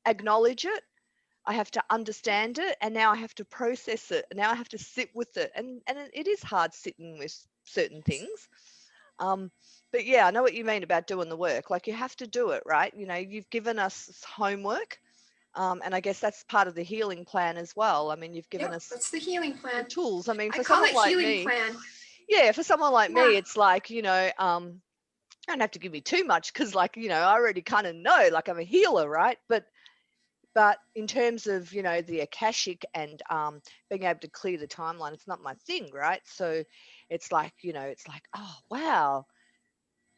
acknowledge it. I have to understand it, and now I have to process it. Now I have to sit with it, and it is hard sitting with certain things. But yeah, I know what you mean about doing the work. Like, you have to do it, right? You've given us homework, and I guess that's part of the healing plan as well. I mean, you've given us that's the healing plan tools. I mean, for I call someone it like healing me, plan. Yeah, for someone like me, it's like, don't have to give me too much, because like, I already kind of know, like, I'm a healer, right? But in terms of, the Akashic and being able to clear the timeline, it's not my thing, right? So it's like, it's like, oh, wow,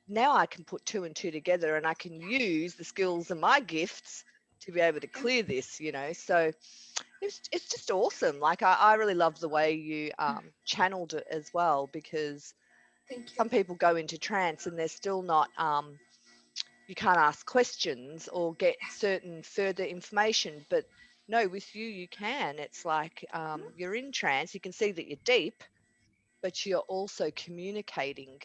now I can put 2 and 2 together, and I can use the skills and my gifts to be able to clear this, so it's just awesome. Like, I really love the way you channeled it as well, because some people go into trance and they're still not you can't ask questions or get certain further information. But no, with you can. It's like you're in trance, you can see that you're deep, but you're also communicating,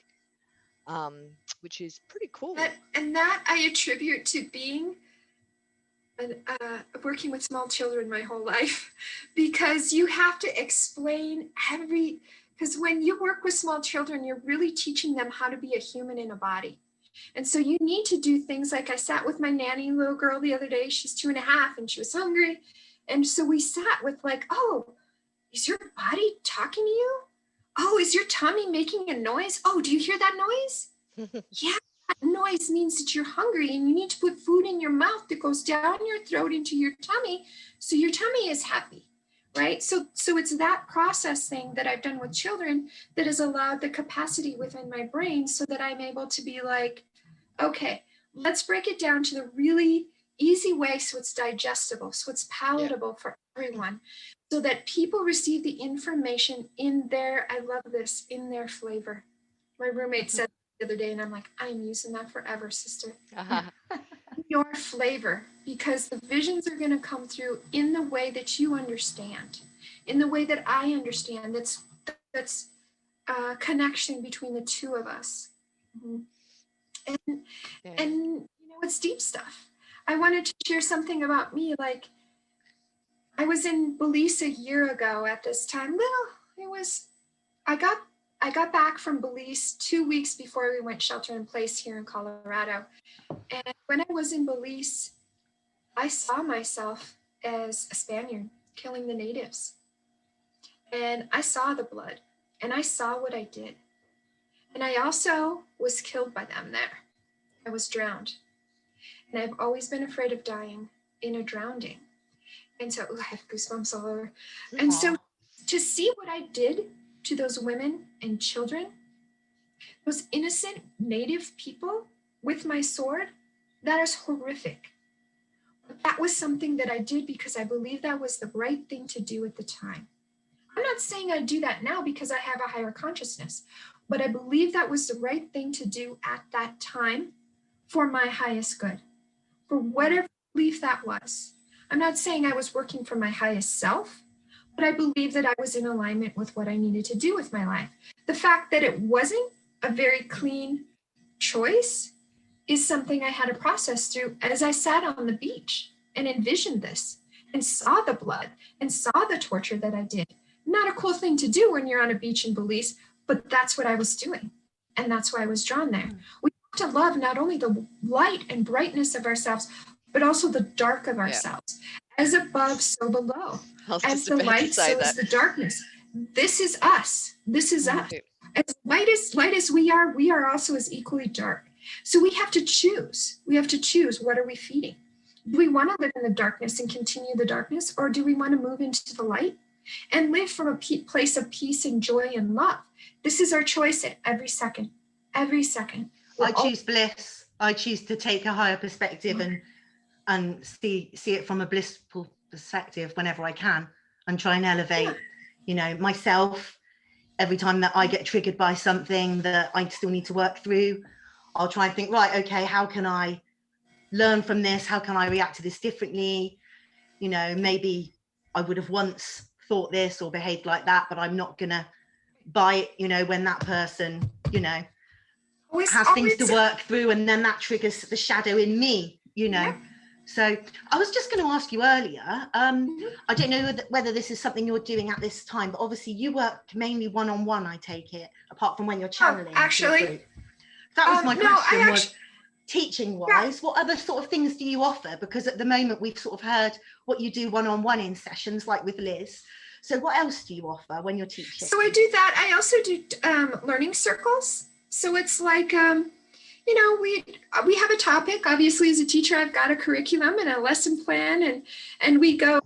which is pretty cool. And that I attribute to being working with small children my whole life, because you have to explain because when you work with small children, you're really teaching them how to be a human in a body. And so you need to do things like, I sat with my nanny little girl the other day. She's 2.5 and she was hungry. And so we sat with like, oh, is your body talking to you? Oh, is your tummy making a noise? Oh, do you hear that noise? Yeah, that noise means that you're hungry and you need to put food in your mouth that goes down your throat into your tummy, so your tummy is happy, right? So it's that processing that I've done with children that has allowed the capacity within my brain so that I'm able to be like, okay, let's break it down to the really easy way so it's digestible, so it's palatable for everyone, so that people receive the information in their, I love this, in their flavor. My roommate said the other day, and I'm like, I'm using that forever, sister. Your flavor, because the visions are going to come through in the way that you understand, in the way that I understand. That's connection between the two of us. Mm-hmm. And it's deep stuff. I wanted to share something about me. Like, I was in Belize a year ago at this time. I got back from Belize 2 weeks before we went shelter in place here in Colorado. And when I was in Belize, I saw myself as a Spaniard killing the natives. And I saw the blood, and I saw what I did. And I also was killed by them there. I was drowned. And I've always been afraid of dying. in a drowning. And so, I have goosebumps all over. And so to see what I did to those women and children, those innocent native people with my sword, that is horrific. But that was something that I did because I believe that was the right thing to do at the time. I'm not saying I do that now because I have a higher consciousness, but I believe that was the right thing to do at that time for my highest good, for whatever belief that was. I'm not saying I was working for my highest self, but I believe that I was in alignment with what I needed to do with my life. The fact that it wasn't a very clean choice is something I had to process through as I sat on the beach and envisioned this and saw the blood and saw the torture that I did. Not a cool thing to do when you're on a beach in Belize, but that's what I was doing. And that's why I was drawn there. We have to love not only the light and brightness of ourselves, but also the dark of ourselves. As above, so below. As the light, so is the darkness. This is us. This is us. As light as we are also as equally dark. So we have to choose. We have to choose, what are we feeding? Do we want to live in the darkness and continue the darkness, or do we want to move into the light and live from a place of peace and joy and love? This is our choice at every second. Every second. I choose bliss. I choose to take a higher perspective and see it from a blissful perspective whenever I can, and try and elevate, myself. Every time that I get triggered by something that I still need to work through, I'll try and think, right, okay, how can I learn from this? How can I react to this differently? Maybe I would have once thought this or behaved like that, but I'm not gonna buy it, when that person, has things to work through, and then that triggers the shadow in me, So I was just going to ask you earlier, I don't know whether this is something you're doing at this time, but obviously you work mainly one-on-one, I take it, apart from when you're channeling. Actually, that was my question. Was teaching wise, what other sort of things do you offer? Because at the moment we've sort of heard what you do one-on-one in sessions, like with Liz. So what else do you offer when you're teaching? So I do that. I also do learning circles. So it's like, we have a topic. Obviously, as a teacher, I've got a curriculum and a lesson plan, and we go,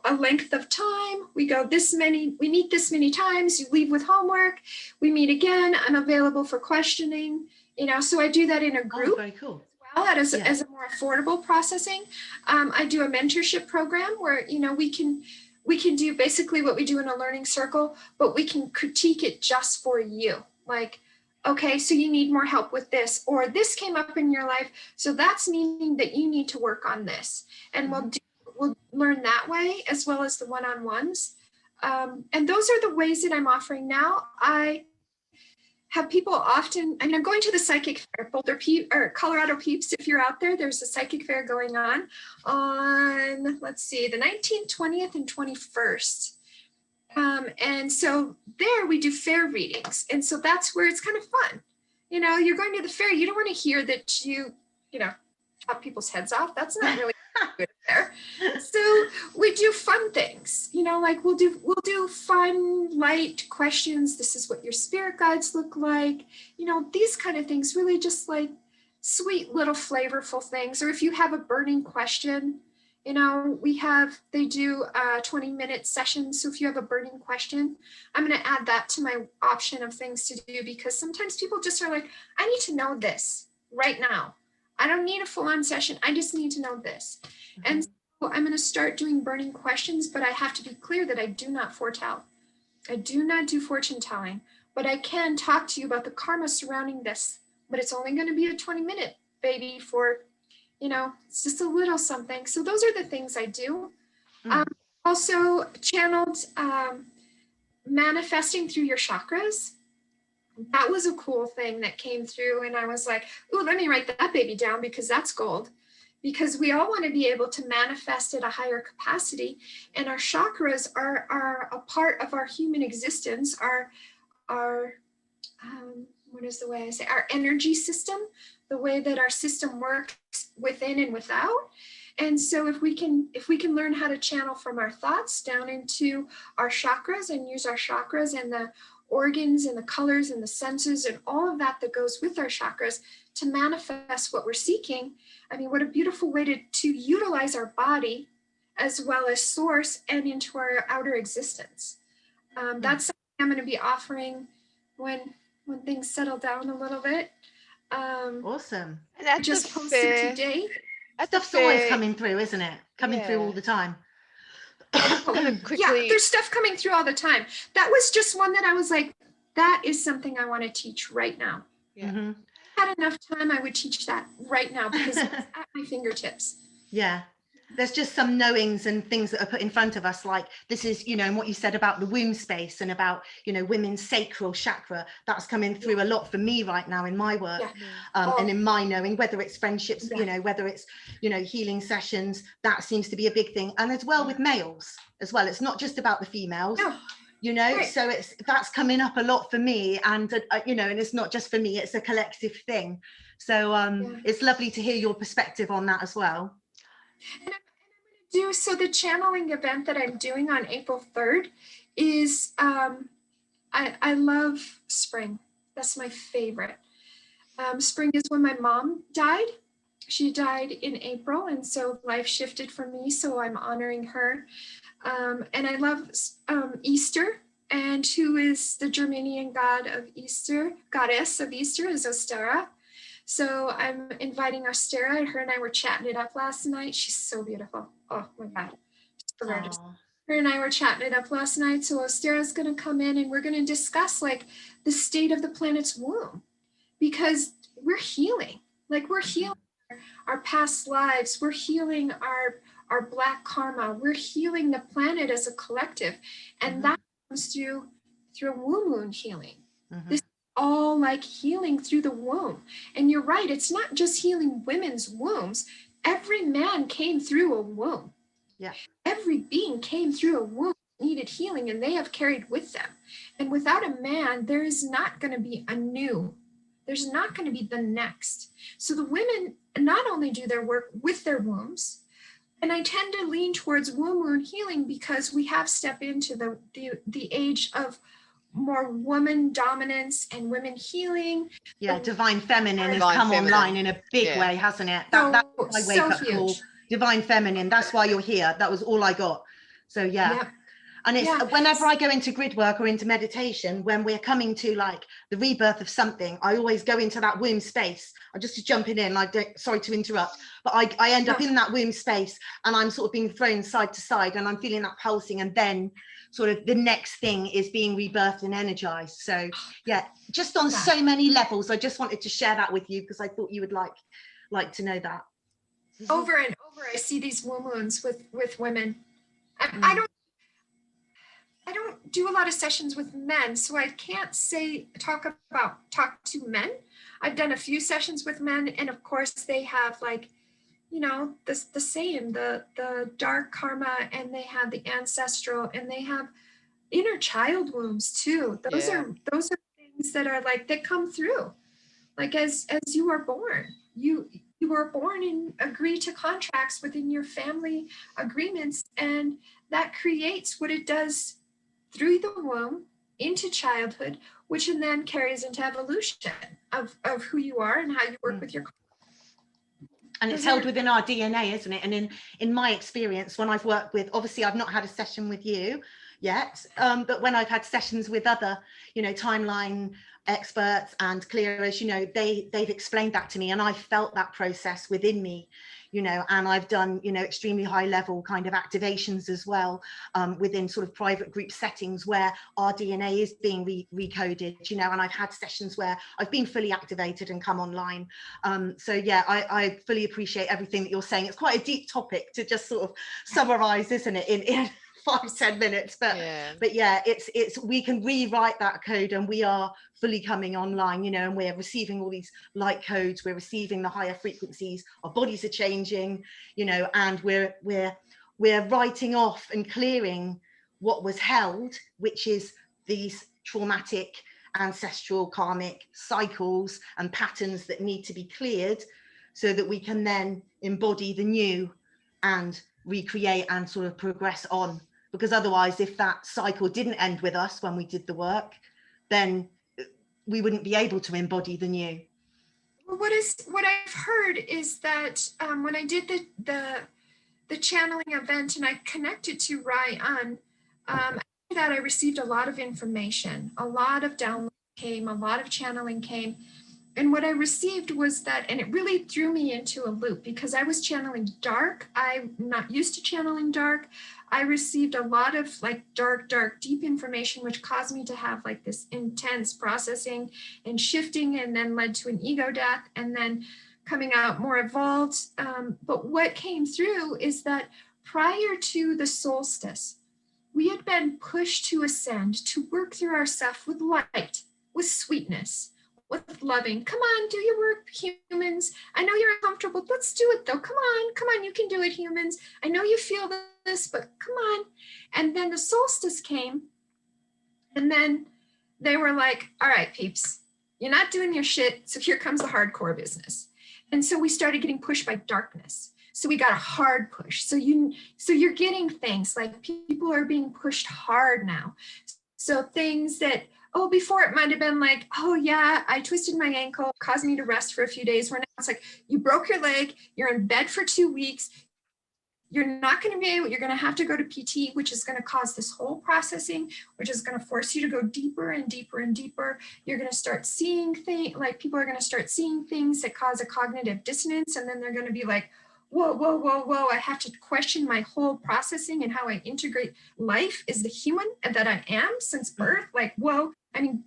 a length of time. We go we meet this many times. You leave with homework. We meet again. I'm available for questioning. So I do that in a group. Oh, very cool. As well, as a more affordable processing. I do a mentorship program where, we can do basically what we do in a learning circle, but we can critique it just for you. Like, okay, so you need more help with this, or this came up in your life, so that's meaning that you need to work on this. And we'll learn that way, as well as the one-on-ones. And those are the ways that I'm offering now. I have people often, I'm going to the psychic fair, Boulder or Colorado Peeps, if you're out there, there's a psychic fair going on, let's see, the 19th, 20th, and 21st. And so there we do fair readings. And so that's where it's kind of fun. You're going to the fair, you don't want to hear that you chop people's heads off. That's not really good there. So we do fun things, like we'll do fun, light questions. This is what your spirit guides look like. These kind of things, really just like sweet little flavorful things. Or if you have a burning question, they do 20-minute sessions. So if you have a burning question, I'm going to add that to my option of things to do, because sometimes people just are like, I need to know this right now. I don't need a full-on session. I just need to know this. Mm-hmm. And so I'm going to start doing burning questions, but I have to be clear that I do not foretell. I do not do fortune telling, but I can talk to you about the karma surrounding this, but it's only going to be a 20-minute baby for, it's just a little something. So those are the things I do. Also channeled manifesting through your chakras. That was a cool thing that came through. And I was like, ooh, let me write that baby down, because that's gold. Because we all want to be able to manifest at a higher capacity. And our chakras are a part of our human existence, our what is the way I say, our energy system, the way that our system works within and without. And so if we can learn how to channel from our thoughts down into our chakras and use our chakras and the organs and the colors and the senses and all of that that goes with our chakras to manifest what we're seeking. I mean, what a beautiful way to utilize our body as well as source and into our outer existence. That's something I'm going to be offering when things settle down a little bit. Awesome. And at Just the posted fair, today. at the Stuff's always fair, coming through, isn't it? Coming through all Yeah. the time. gonna Yeah, quickly, there's stuff coming through all the time. That was just one that I was like, that is something I want to teach right now. yeah. Mhm. If I had enough time, I would teach that right now because it's at my fingertips. Yeah. There's just some knowings and things that are put in front of us, like this is, you know, and what you said about the womb space and about, you know, women's sacral chakra, that's coming through a lot for me right now in my work. Yeah. And in my knowing, whether it's friendships, Yeah. you know, whether it's, you know, healing sessions, that seems to be a big thing. And as well with males as well, it's not just about the females. No. You know, Right. so that's coming up a lot for me, and you know, and it's not just for me, it's a collective thing. So it's lovely to hear your perspective on that as well. And I'm going to do, so the channeling event that I'm doing on April 3rd is, I love spring. That's my favorite. Spring is when my mom died. She died in April, and so life shifted for me, so I'm honoring her. And I love Easter, and who is the Germanian god of Easter, goddess of Easter is Ostara. So I'm inviting Ostara. Her and I were chatting it up last night. She's so beautiful. Oh my God. So gorgeous. Her and I were chatting it up last night. So Ostara's going to come in and we're going to discuss like the state of the planet's womb, because we're healing. Like we're healing our past lives. We're healing our Black karma. We're healing the planet as a collective. And that comes through womb wound healing. This is all like healing through the womb. And you're right, it's not just healing women's wombs. Every man came through a womb. Yeah. Every being came through a womb, needed healing, and they have carried with them. And without a man, there is not going to be a new. There's not going to be the next. So the women not only do their work with their wombs, and I tend to lean towards womb wound healing because we have stepped into the age of more woman dominance and women healing. Yeah, Divine Feminine has Divine come Feminine. online in a big Yeah. way, hasn't it? That's my So wake-up huge. call. Divine Feminine, that's why you're here. That was all I got. So yeah. Yep. And it's Yeah. whenever I go into grid work or into meditation, when we're coming to like the rebirth of something, I always go into that womb space. I'm just jumping in, sorry to interrupt, but I end up in that womb space and I'm sort of being thrown side to side and I'm feeling that pulsing, and then sort of the next thing is being rebirthed and energized. So yeah, just on so many levels. I just wanted to share that with you because I thought you would like to know that. Over and over, I see these womb wounds with women. I don't do a lot of sessions with men, so I can't talk to men. I've done a few sessions with men, and of course they have like, you know, the same, the dark karma, and they have the ancestral, and they have inner child wounds too. Those are things that are like that come through. Like as you are born, you were born and agree to contracts within your family agreements, and that creates what it does through the womb into childhood, which then carries into evolution of who you are and how you work with your. And it's held within our DNA, isn't it? And in my experience, when I've worked with, obviously I've not had a session with you yet, but when I've had sessions with other, you know, timeline experts and clearers, you know, they've explained that to me, and I felt that process within me, you know, and I've done, you know, extremely high level kind of activations as well, within sort of private group settings where our DNA is being recoded, you know, and I've had sessions where I've been fully activated and come online. So yeah, I fully appreciate everything that you're saying. It's quite a deep topic to just sort of summarize, isn't it, in 5-10 minutes, but yeah, it's we can rewrite that code, and we are fully coming online, you know, and we're receiving all these light codes, we're receiving the higher frequencies, our bodies are changing, you know, and we're writing off and clearing what was held, which is these traumatic ancestral karmic cycles and patterns that need to be cleared so that we can then embody the new and recreate and sort of progress on. Because otherwise, if that cycle didn't end with us when we did the work, then we wouldn't be able to embody the new. Well, what I've heard is that when I did the channeling event and I connected to Ryan, after that I received a lot of information, a lot of download came, a lot of channeling came. And what I received was that, and it really threw me into a loop because I was channeling dark. I'm not used to channeling dark. I received a lot of like dark, deep information, which caused me to have like this intense processing and shifting, and then led to an ego death, and then coming out more evolved. But what came through is that prior to the solstice, we had been pushed to ascend, to work through ourselves with light, with sweetness, with loving. Come on, do your work, humans. I know you're uncomfortable. Let's do it though. Come on, you can do it, humans. I know you feel this, but come on. And then the solstice came, and then they were like, all right, peeps, you're not doing your shit, so here comes the hardcore business. And so we started getting pushed by darkness. So we got a hard push. So you're getting things like people are being pushed hard now. So things that, oh, before it might have been like, oh yeah, I twisted my ankle, caused me to rest for a few days. Where now it's like, you broke your leg, you're in bed for 2 weeks, you're not going to be able, you're going to have to go to PT, which is going to cause this whole processing, which is going to force you to go deeper and deeper and deeper. You're going to start seeing things, like people are going to start seeing things that cause a cognitive dissonance. And then they're going to be like, whoa, I have to question my whole processing and how I integrate life as the human that I am since birth. Like, whoa, I mean,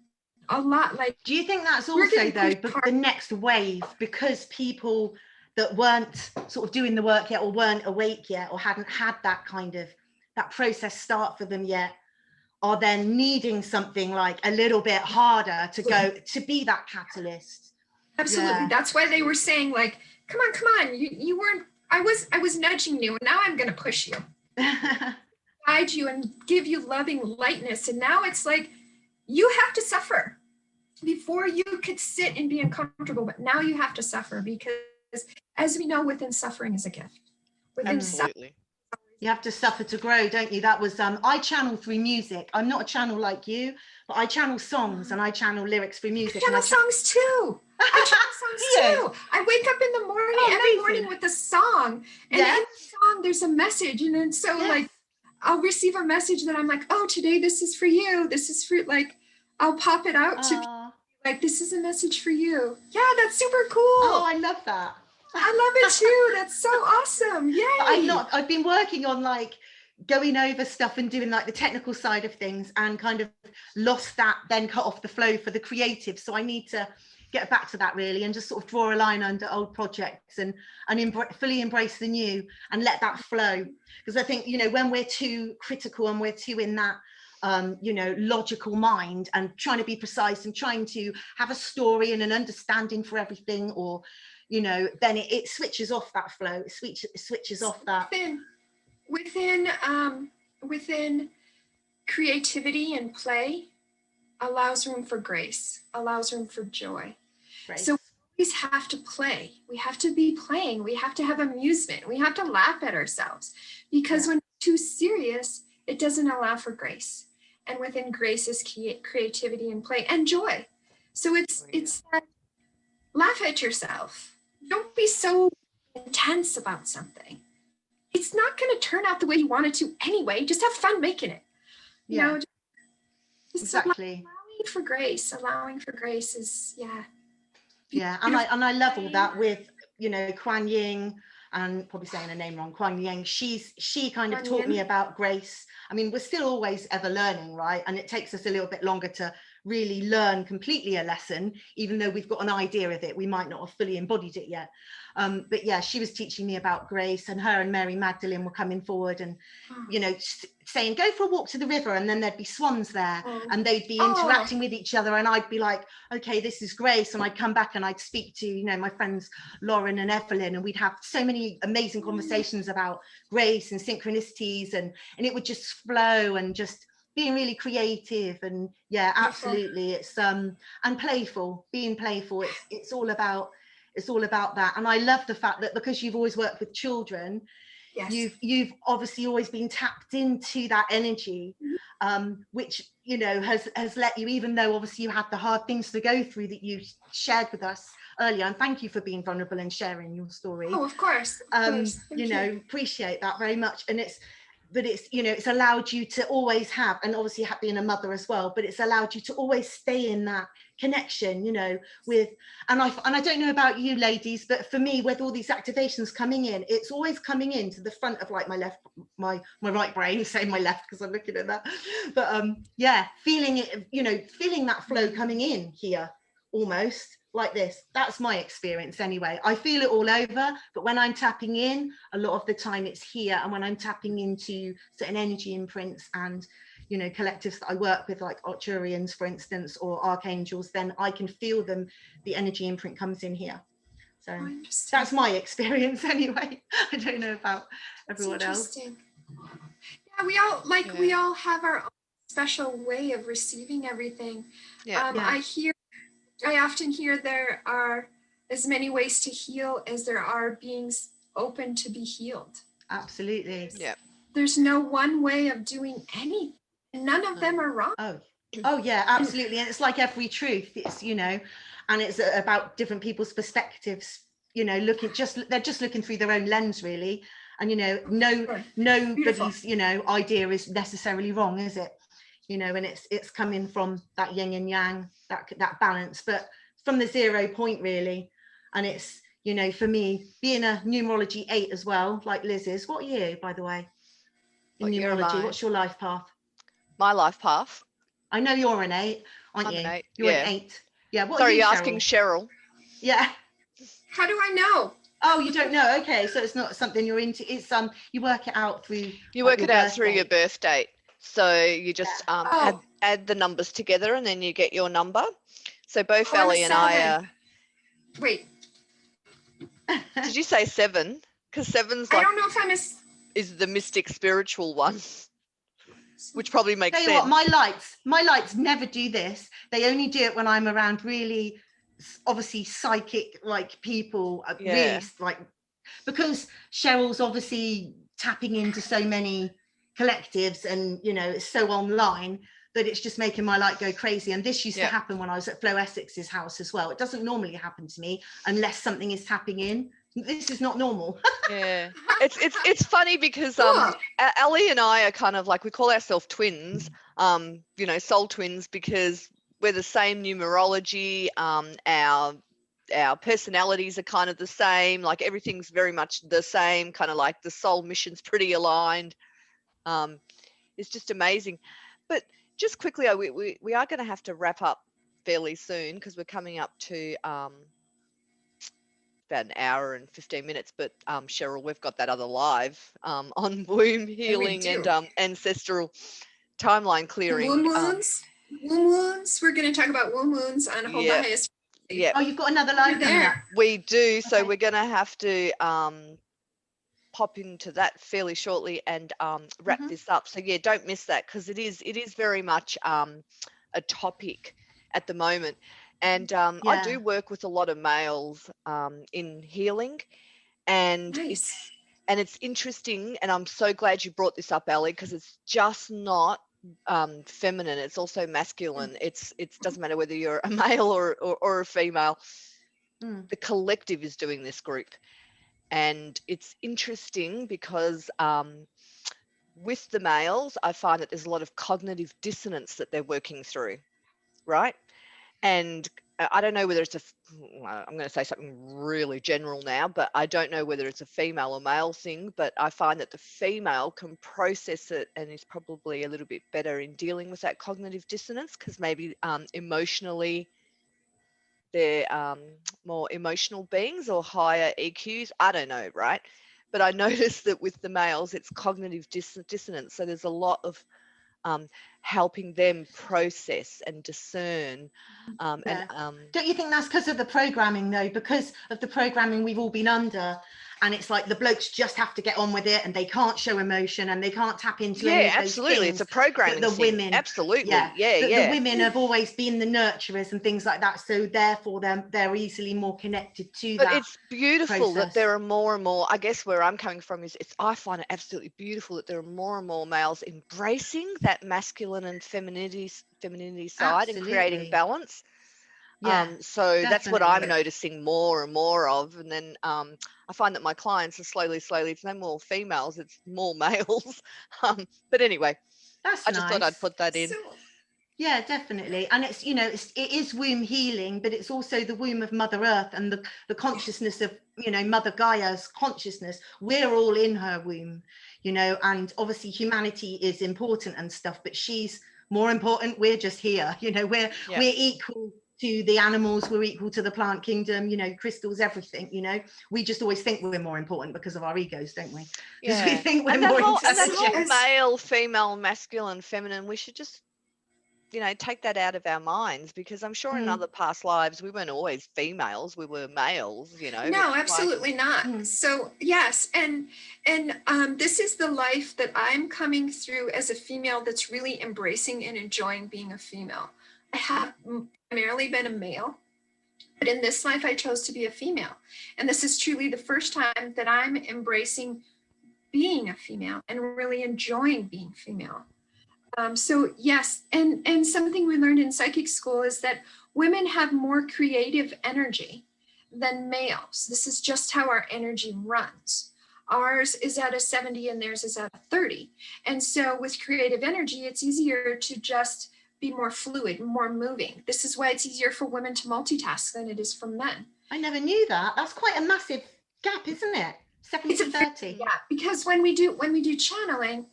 a lot. Like, do you think that's also though the next wave, because people that weren't sort of doing the work yet, or weren't awake yet, or hadn't had that kind of that process start for them yet, are then needing something like a little bit harder to go to be that catalyst? Absolutely. Yeah. That's why they were saying like, come on, you weren't, I was nudging you, and now I'm going to push you, guide you and give you loving lightness. And now it's like, you have to suffer. Before you could sit and be uncomfortable, but now you have to suffer, because as we know, within suffering is a gift. Within suffering, you have to suffer to grow, don't you? That was I channel through music. I'm not a channel like you, but I channel songs and I channel lyrics through music. I channel songs too. I channel songs too. I wake up in the morning every morning with a song, and in the song there's a message, and then like I'll receive a message that I'm like, oh, today this is for you. This is for, like, I'll pop it out to people, like, this is a message for you. Yeah, that's super cool. Oh, I love that. I love it too. That's so awesome. Yay. I've been working on like going over stuff and doing like the technical side of things, and kind of lost that, then cut off the flow for the creative. So I need to get back to that really, and just sort of draw a line under old projects and fully embrace the new and let that flow. Because I think, you know, when we're too critical and we're too in that you know, logical mind and trying to be precise and trying to have a story and an understanding for everything, or, you know, then it switches off that flow. It switches off that. Within creativity and play allows room for grace, allows room for joy. Right. So we always have to play. We have to be playing. We have to have amusement. We have to laugh at ourselves, because when it's too serious, it doesn't allow for grace. And within grace is creativity and play and joy. So it's that, laugh at yourself. Don't be so intense about something. It's not going to turn out the way you want it to anyway. Just have fun making it. You know, just exactly. Allowing for grace is, and I love all that with, you know, Kuan Yin, and probably saying her name wrong, Kuan Yin. She kind of taught me about grace. I mean, we're still always ever learning, right? And it takes us a little bit longer to really learn completely a lesson, even though we've got an idea of it. We might not have fully embodied it yet. But yeah, she was teaching me about grace, and her and Mary Magdalene were coming forward and, you know, saying, go for a walk to the river, and then there'd be swans there and they'd be interacting with each other, and I'd be like, okay, this is grace. And I'd come back and I'd speak to, you know, my friends Lauren and Evelyn, and we'd have so many amazing conversations about grace and synchronicities, and it would just flow, and just being really creative. And absolutely, it's and playful, being playful. It's all about that. And I love the fact that, because you've always worked with children, Yes. You've obviously always been tapped into that energy, which, you know, has let you, even though obviously you had the hard things to go through that you shared with us earlier, and thank you for being vulnerable and sharing your story. Oh, of course. Of course. Thank you know, appreciate that very much. And it's, you know, it's allowed you to always have, and obviously being a mother as well, but it's allowed you to always stay in that connection, you know, with, and I don't know about you ladies, but for me, with all these activations coming in, it's always coming into the front of like my right brain, say my left because I'm looking at that, but yeah, feeling it, you know, feeling that flow coming in here, almost like this. That's my experience anyway. I feel it all over, but when I'm tapping in, a lot of the time it's here. And when I'm tapping into certain energy imprints and, you know, collectives that I work with, like Arcturians, for instance, or archangels, then I can feel them. The energy imprint comes in here. So that's my experience anyway. I don't know about everyone else. Yeah, we all have our own special way of receiving everything. I often hear there are as many ways to heal as there are beings open to be healed. Absolutely. Yeah. There's no one way of doing anything. None of them are wrong. Oh yeah, absolutely. And it's like every truth, it's, you know, and it's about different people's perspectives, you know, they're just looking through their own lens really. And, you know, nobody's, you know, idea is necessarily wrong, is it? You know, and it's coming from that yin and yang, that balance, but from the 0 point really. And it's, you know, for me, being a numerology 8 as well, like Liz is. What are you, by the way, in numerology? What's your life path? My life path? I know you're an 8, aren't you? I'm an 8. You're an 8. Yeah. What Sorry, are you, you're asking Cheryl? Yeah. How do I know? Oh, you don't know? Okay, so it's not something you're into. It's you work it out through. You work it out through your birth date. So you just add the numbers together, and then you get your number. So both Ellie and I are. Wait. Did you say 7? Because 7's like. I don't know if I'm is the mystic spiritual one, which probably makes sense. What, my lights never do this. They only do it when I'm around really, obviously psychic like people. Really like, because Cheryl's obviously tapping into so many collectives, and you know, it's so online that it's just making my light go crazy. And this used to happen when I was at Flo Essex's house as well. It doesn't normally happen to me unless something is tapping in. This is not normal. Yeah, it's funny because Ellie and I are kind of like, we call ourselves twins, you know, soul twins, because we're the same numerology. Our personalities are kind of the same, like everything's very much the same, kind of like the soul mission's pretty aligned. It's just amazing. But just quickly, we are going to have to wrap up fairly soon because we're coming up to about an hour and 15 minutes, but Cheryl, we've got that other live on womb healing and ancestral timeline clearing. Womb wounds. We're going to talk about womb wounds on Hold the Highest. Yeah. Oh, you've got another live there. We do. So we're going to have to pop into that fairly shortly and wrap this up. So yeah, don't miss that, because it is very much a topic at the moment. And I do work with a lot of males in healing, and it's interesting. And I'm so glad you brought this up, Ellie, because it's just not feminine. It's also masculine. It doesn't matter whether you're a male or a female. The collective is doing this group, and it's interesting because with the males, I find that there's a lot of cognitive dissonance that they're working through, right? And I don't know whether I'm going to say something really general now, but I don't know whether it's a female or male thing, but I find that the female can process it and is probably a little bit better in dealing with that cognitive dissonance, because maybe emotionally they're more emotional beings or higher EQs. I don't know, right? But I noticed that with the males, it's cognitive dissonance. So there's a lot of helping them process and discern. Yeah. Don't you think that's because of the programming though? Because of the programming we've all been under, and it's like the blokes just have to get on with it, and they can't show emotion, and they can't tap into any Yeah, of those absolutely. It's things a programming that the thing. women, Absolutely. yeah, Yeah, that yeah. the women have always been the nurturers and things like that. So therefore, they're easily more connected to But that it's beautiful that process. there are more and more, I guess where I'm coming from is I find it absolutely beautiful that there are more and more males embracing that masculine and femininity side and creating Absolutely. balance. Yeah, So that's what I'm definitely. noticing more and more of. And then I find that my clients are slowly, it's no more females, it's more males. But anyway, That's I just thought I'd nice. put that in. So Yeah, definitely. And it's, you know, it is womb healing, but it's also the womb of Mother Earth and the consciousness of, you know, Mother Gaia's consciousness. We're all in her womb, you know, and obviously humanity is important and stuff, but she's more important. We're just here, you know, we're equal to the animals, we're equal to the plant kingdom, you know, crystals, everything, you know. We just always think we're more important because of our egos, don't we? Because we think we're more intelligent. whole male, female, masculine, feminine, we should just, you know, take that out of our minds, because I'm sure in other past lives we weren't always females, we were males, you know. no, absolutely not. So yes, and this is the life that I'm coming through as a female that's really embracing and enjoying being a female. I have primarily been a male, but in this life I chose to be a female, and this is truly the first time that I'm embracing being a female and really enjoying being female. So yes, and something we learned in psychic school is that women have more creative energy than males. This is just how our energy runs. Ours is at a 70 and theirs is at a 30. And so with creative energy, it's easier to just be more fluid, more moving. This is why it's easier for women to multitask than it is for men. I never knew that. That's quite a massive gap, isn't it? 70 to 30. Yeah, because when we do channeling,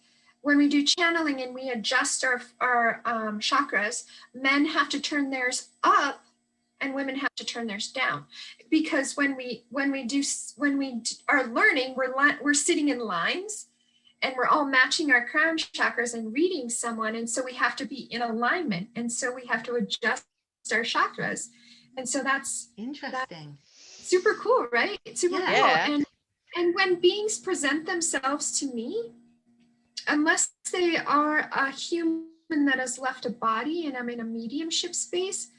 and we adjust our chakras, men have to turn theirs up and women have to turn theirs down, because when we are learning, we're sitting in lines and we're all matching our crown chakras and reading someone, and so we have to be in alignment, and so we have to adjust our chakras, and so that's interesting. Super cool, right? It's super cool. And when beings present themselves to me, unless they are a human that has left a body and I'm in a mediumship space,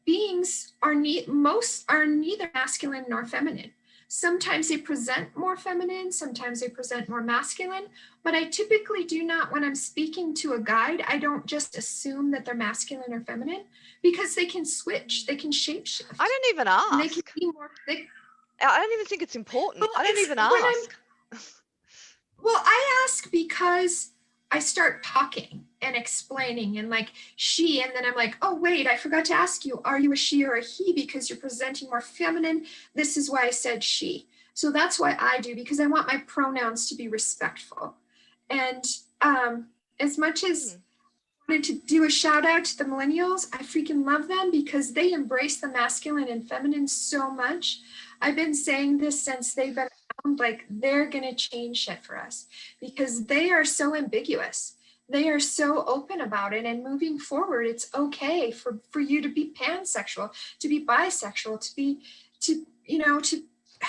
beings are neither masculine nor feminine. Sometimes they present more feminine, sometimes they present more masculine, but I typically do not, when I'm speaking to a guide, I don't just assume that they're masculine or feminine, because they can switch, they can shapeshift. I don't even ask. And they can be more I don't even think it's important. I don't even ask. Well, I ask because I start talking and explaining and like she, and then I'm like, oh, wait, I forgot to ask you, are you a she or a he? Because you're presenting more feminine. This is why I said she. So that's why I do, because I want my pronouns to be respectful. And as much as I wanted to do a shout out to the millennials, I freaking love them because they embrace the masculine and feminine so much. I've been saying this since they've been around, like they're going to change shit for us because they are so ambiguous. They are so open about it, and moving forward, it's okay for you to be pansexual, to be bisexual,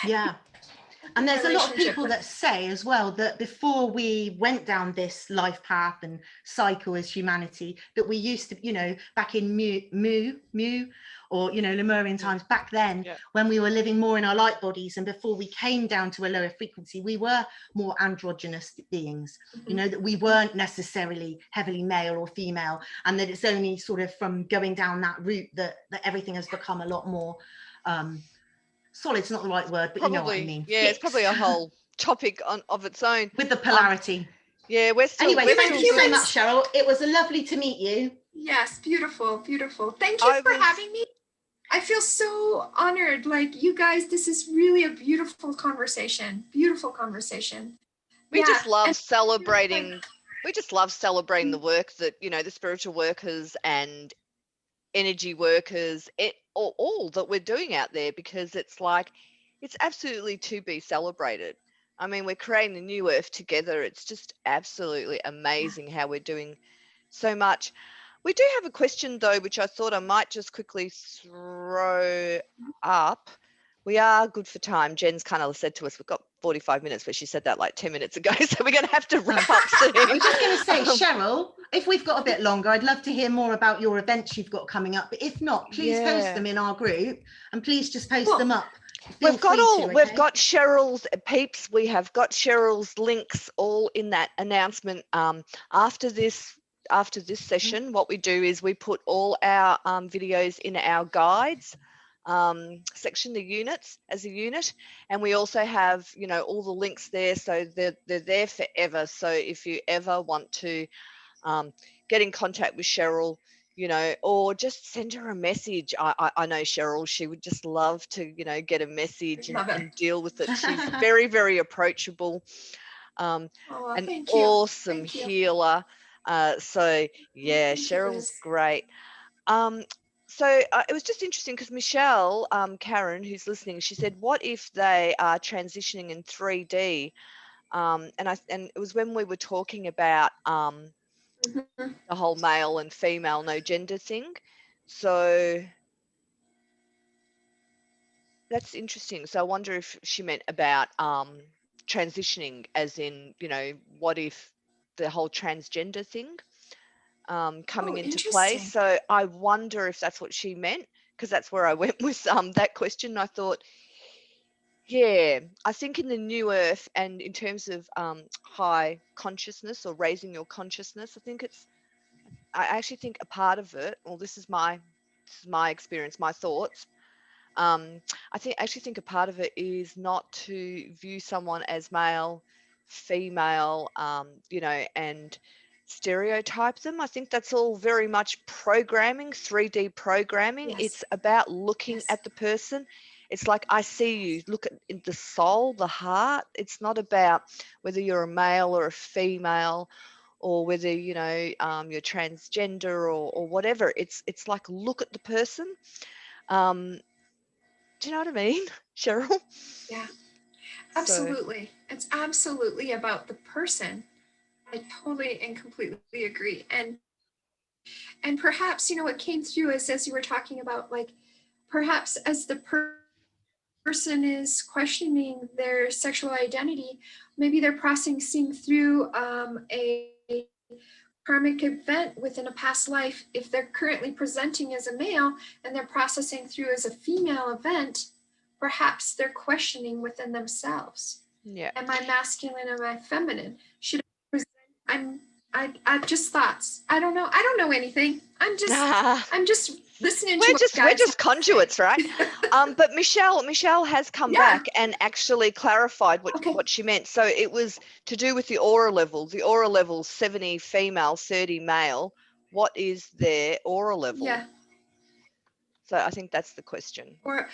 yeah. And there's a lot of people that say as well that before we went down this life path and cycle as humanity, that we used to, you know, back in Mu, or, you know, Lemurian times, back then, when we were living more in our light bodies and before we came down to a lower frequency, we were more androgynous beings, you know, that we weren't necessarily heavily male or female, and that it's only sort of from going down that route that everything has become a lot more solid's not the right word, but you know what I mean. Yeah, it's probably a whole topic of its own. With the polarity. We're still. Anyway, thank you so much, Cheryl. It was lovely to meet you. Yes, beautiful, beautiful. Thank you for having me. I feel so honored. Like, you guys, this is really a beautiful conversation. Beautiful conversation. We just love celebrating. We just love celebrating the work that, you know, the spiritual workers and energy workers, all that we're doing out there, because it's like, it's absolutely to be celebrated. I mean, we're creating a new earth together. It's just absolutely amazing how we're doing so much. We do have a question though, which I thought I might just quickly throw up. We are good for time. Jen's kind of said to us, we've got 45 minutes, but she said that like 10 minutes ago. So we're going to have to wrap up soon. I was just going to say, Cheryl, if we've got a bit longer, I'd love to hear more about your events you've got coming up. But if not, please post them in our group, and please just post them up. We've got Cheryl's peeps. We have got Cheryl's links all in that announcement. After this session, what we do is we put all our videos in our guides section, the units as a unit, and we also have, you know, all the links there, so they're there forever. So if you ever want to get in contact with Cheryl, you know, or just send her a message. I know Cheryl, she would just love to, you know, get a message and deal with it. She's very, very approachable, an awesome healer. So yeah, Cheryl's great. So it was just interesting because Michelle, Karen, who's listening, she said, what if they are transitioning in 3D? And it was when we were talking about the whole male and female, no gender thing. So that's interesting. So I wonder if she meant about transitioning, as in, you know, what if the whole transgender thing coming into play. So I wonder if that's what she meant, because that's where I went with that question. I thought, yeah, I think in the new earth and in terms of high consciousness or raising your consciousness, I actually think a part of it, well, this is my experience, my thoughts. I actually think a part of it is not to view someone as male, female, you know, and stereotype them. I think that's all very much programming, 3D programming. Yes. It's about looking at the person. It's like, I see you, look at the soul, the heart. It's not about whether you're a male or a female, or whether, you know, you're transgender or whatever. It's like, look at the person. Do you know what I mean, Cheryl? Yeah, absolutely. So. It's absolutely about the person. I totally and completely agree. And perhaps, you know, what came through is, as you were talking about, like, perhaps as the person is questioning their sexual identity, maybe they're processing through a karmic event within a past life. If they're currently presenting as a male and they're processing through as a female event, perhaps they're questioning within themselves. Yeah. Am I masculine? Am I feminine? Should I present? I just thoughts. I don't know. I don't know anything. I'm just listening to we're just conduits, right? But Michelle has come back and actually clarified what she meant. So it was to do with the aura level. The aura level, 70 female, 30 male. What is their aura level? Yeah. So I think that's the question. So the way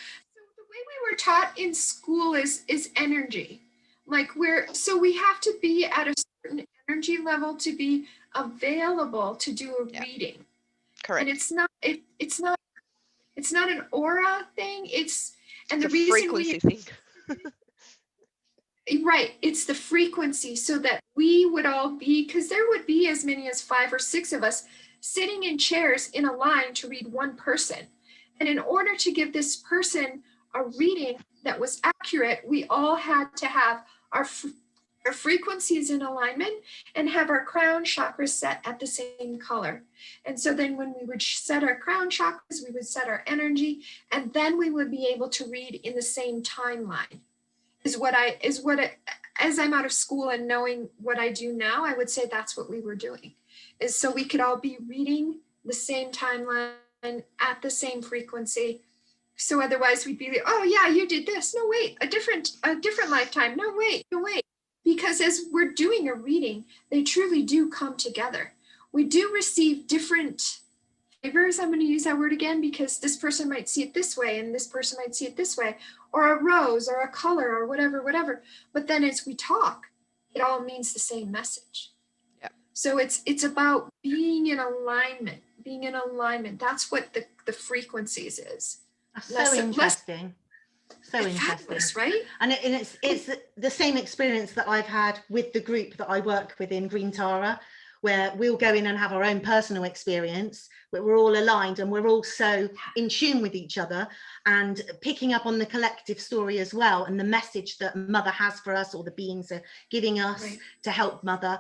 we were taught in school is energy. Like we have to be at a certain energy level to be available to do a reading. Correct. And it's not an aura thing. It's the frequency thing. Right. It's the frequency, so that we would all be, because there would be as many as 5 or 6 of us sitting in chairs in a line to read one person. And in order to give this person a reading that was accurate, we all had to have our frequencies in alignment and have our crown chakras set at the same color. And so then when we would set our crown chakras, we would set our energy, and then we would be able to read in the same timeline. As I'm out of school and knowing what I do now, I would say that's what we were doing, is so we could all be reading the same timeline at the same frequency. So otherwise we'd be like, oh yeah, you did this. No, wait, a different lifetime. No, wait. Because as we're doing a reading, they truly do come together. We do receive different flavors. I'm going to use that word again, because this person might see it this way and this person might see it this way, or a rose or a color or whatever. But then as we talk, it all means the same message. Yeah. So it's about being in alignment. That's what the frequencies is. That's so interesting. So interesting. Fabulous, right? And it's the same experience that I've had with the group that I work with in Green Tara, where we'll go in and have our own personal experience, but we're all aligned and we're all so in tune with each other and picking up on the collective story as well, and the message that Mother has for us, or the beings are giving us to help Mother.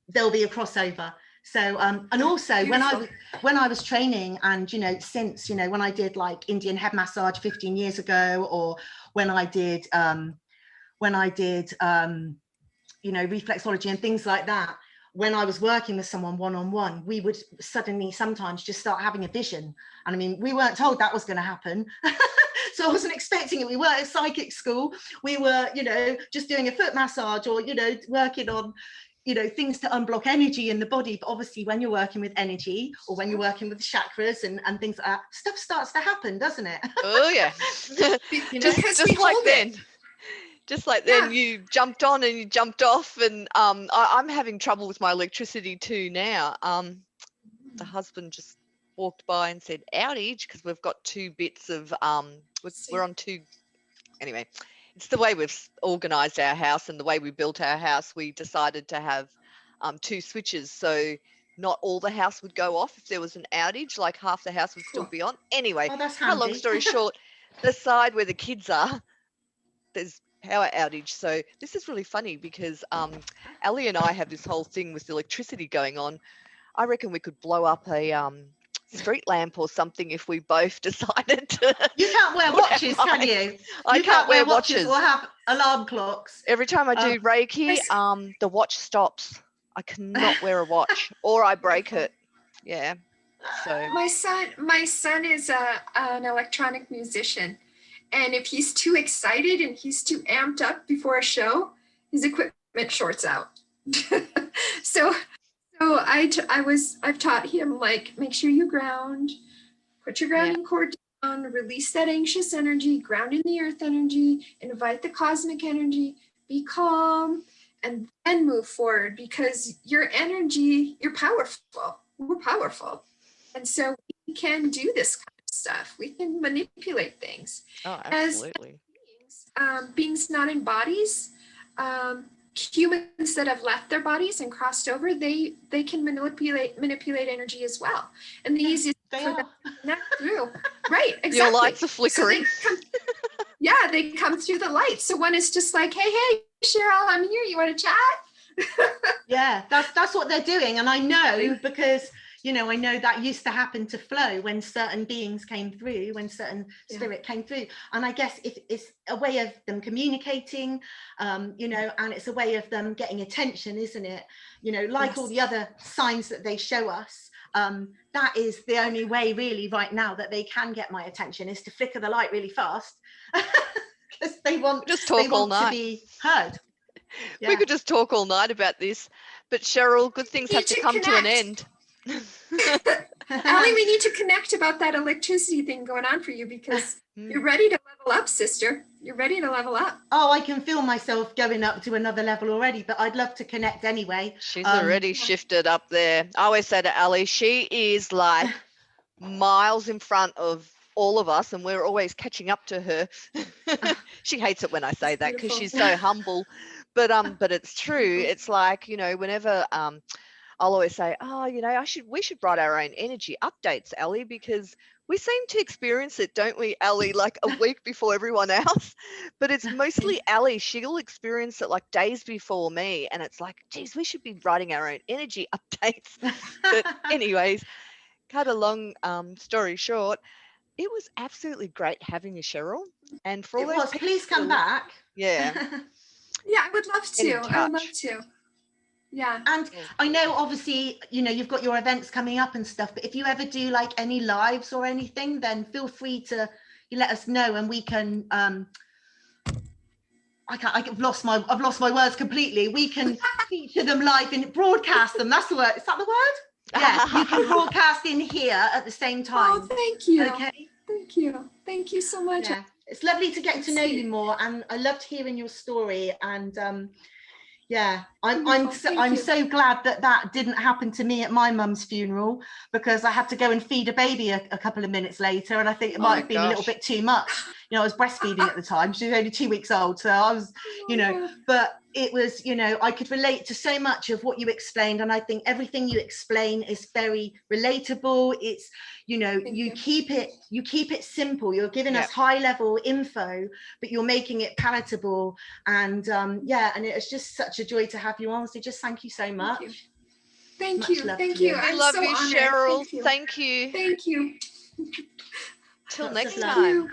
There'll be a crossover. So and also when I was training, and since when I did like Indian head massage 15 years ago, or when I did reflexology and things like that, when I was working with someone one-on-one, we would suddenly sometimes just start having a vision. And I mean, we weren't told that was going to happen. So I wasn't expecting it. We weren't at psychic school. We were, just doing a foot massage, or, working on, things to unblock energy in the body. But obviously when you're working with energy, or when you're working with chakras and things like that, stuff starts to happen, doesn't it? Oh, yeah. just like then. Just like then you jumped on and you jumped off, and I'm having trouble with my electricity too now. The husband just walked by and said outage, because we've got two bits of we're on two. Anyway, it's the way we've organised our house and the way we built our house. We decided to have two switches, so not all the house would go off if there was an outage. Like half the house would still be on. Anyway, long story short, the side where the kids are, there's power outage. So this is really funny, because Ali and I have this whole thing with electricity going on. I reckon we could blow up a street lamp or something if we both decided to. You can't wear watches, can you? I can't wear watches or have alarm clocks. Every time I do Reiki, the watch stops. I cannot wear a watch, or I break it. Yeah. So my son is an electronic musician. And if he's too excited and he's too amped up before a show, his equipment shorts out. So I've taught him, like, make sure you ground, put your grounding cord down, release that anxious energy, ground in the earth energy, invite the cosmic energy, be calm, and then move forward, because your energy, you're powerful. We're powerful. And so we can do this kind of stuff. We can manipulate things. Oh, absolutely. As beings not in bodies, humans that have left their bodies and crossed over, they can manipulate energy as well. And the easiest for them to connect through. Right, exactly. Your lights are flickering. So they come through the light. So one is just like, hey, Cheryl, I'm here. You want to chat? Yeah, that's what they're doing. And I know, because I know that used to happen to Flow when certain beings came through, when certain spirit came through. And I guess it's a way of them communicating, and it's a way of them getting attention, isn't it? Like all the other signs that they show us. That is the only way really right now that they can get my attention, is to flicker the light really fast, because they want to be heard. Yeah. We could just talk all night about this, but Cheryl, good things have to come to an end. Ali, we need to connect about that electricity thing going on for you, because you're ready to level up, sister. You're ready to level up. Oh, I can feel myself going up to another level already, but I'd love to connect anyway. She's already shifted up there. I always say to Ali, she is like miles in front of all of us, and we're always catching up to her. She hates it when I say that, because she's so humble, but it's true. It's like, whenever I'll always say, we should write our own energy updates, Ali, because we seem to experience it, don't we, Ali, like a week before everyone else? But it's mostly Ali. She'll experience it like days before me. And it's like, geez, we should be writing our own energy updates. But anyways, cut a long story short, it was absolutely great having you, Cheryl. And for all those please come back. Yeah. Yeah, I would love to. I would love to. Yeah. And I know obviously, you've got your events coming up and stuff, but if you ever do like any lives or anything, then feel free to let us know, and we can I've lost my words completely. We can feature them live and broadcast them. That's the word. Is that the word? Yeah. You can broadcast in here at the same time. Oh, thank you. Okay. Thank you. Thank you so much. Yeah. It's lovely to get to know you more, and I loved hearing your story, and Yeah, I'm Wonderful. Thank I'm you. so glad that that didn't happen to me at my mum's funeral, because I had to go and feed a baby a couple of minutes later, and I think it Oh might my have been a little gosh. bit too much. You know, I was breastfeeding at the time. She was only 2 weeks old, so I was, you know, but it was, you know, I could relate to so much of what you explained, and I think everything you explain is very relatable. It's, you know, Thank you you. keep it simple. You're giving Yep. us high level info, but you're making it palatable. And yeah, and it was just such a joy to have you on. So just thank you so much. Thank Much you. love Thank to you. you. We I'm love so you, honored. Cheryl. Thank you. Thank you. Thank you. Till Lots next of love. time. You.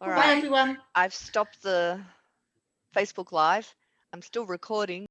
All Bye, right. everyone. I've stopped the Facebook Live. I'm still recording.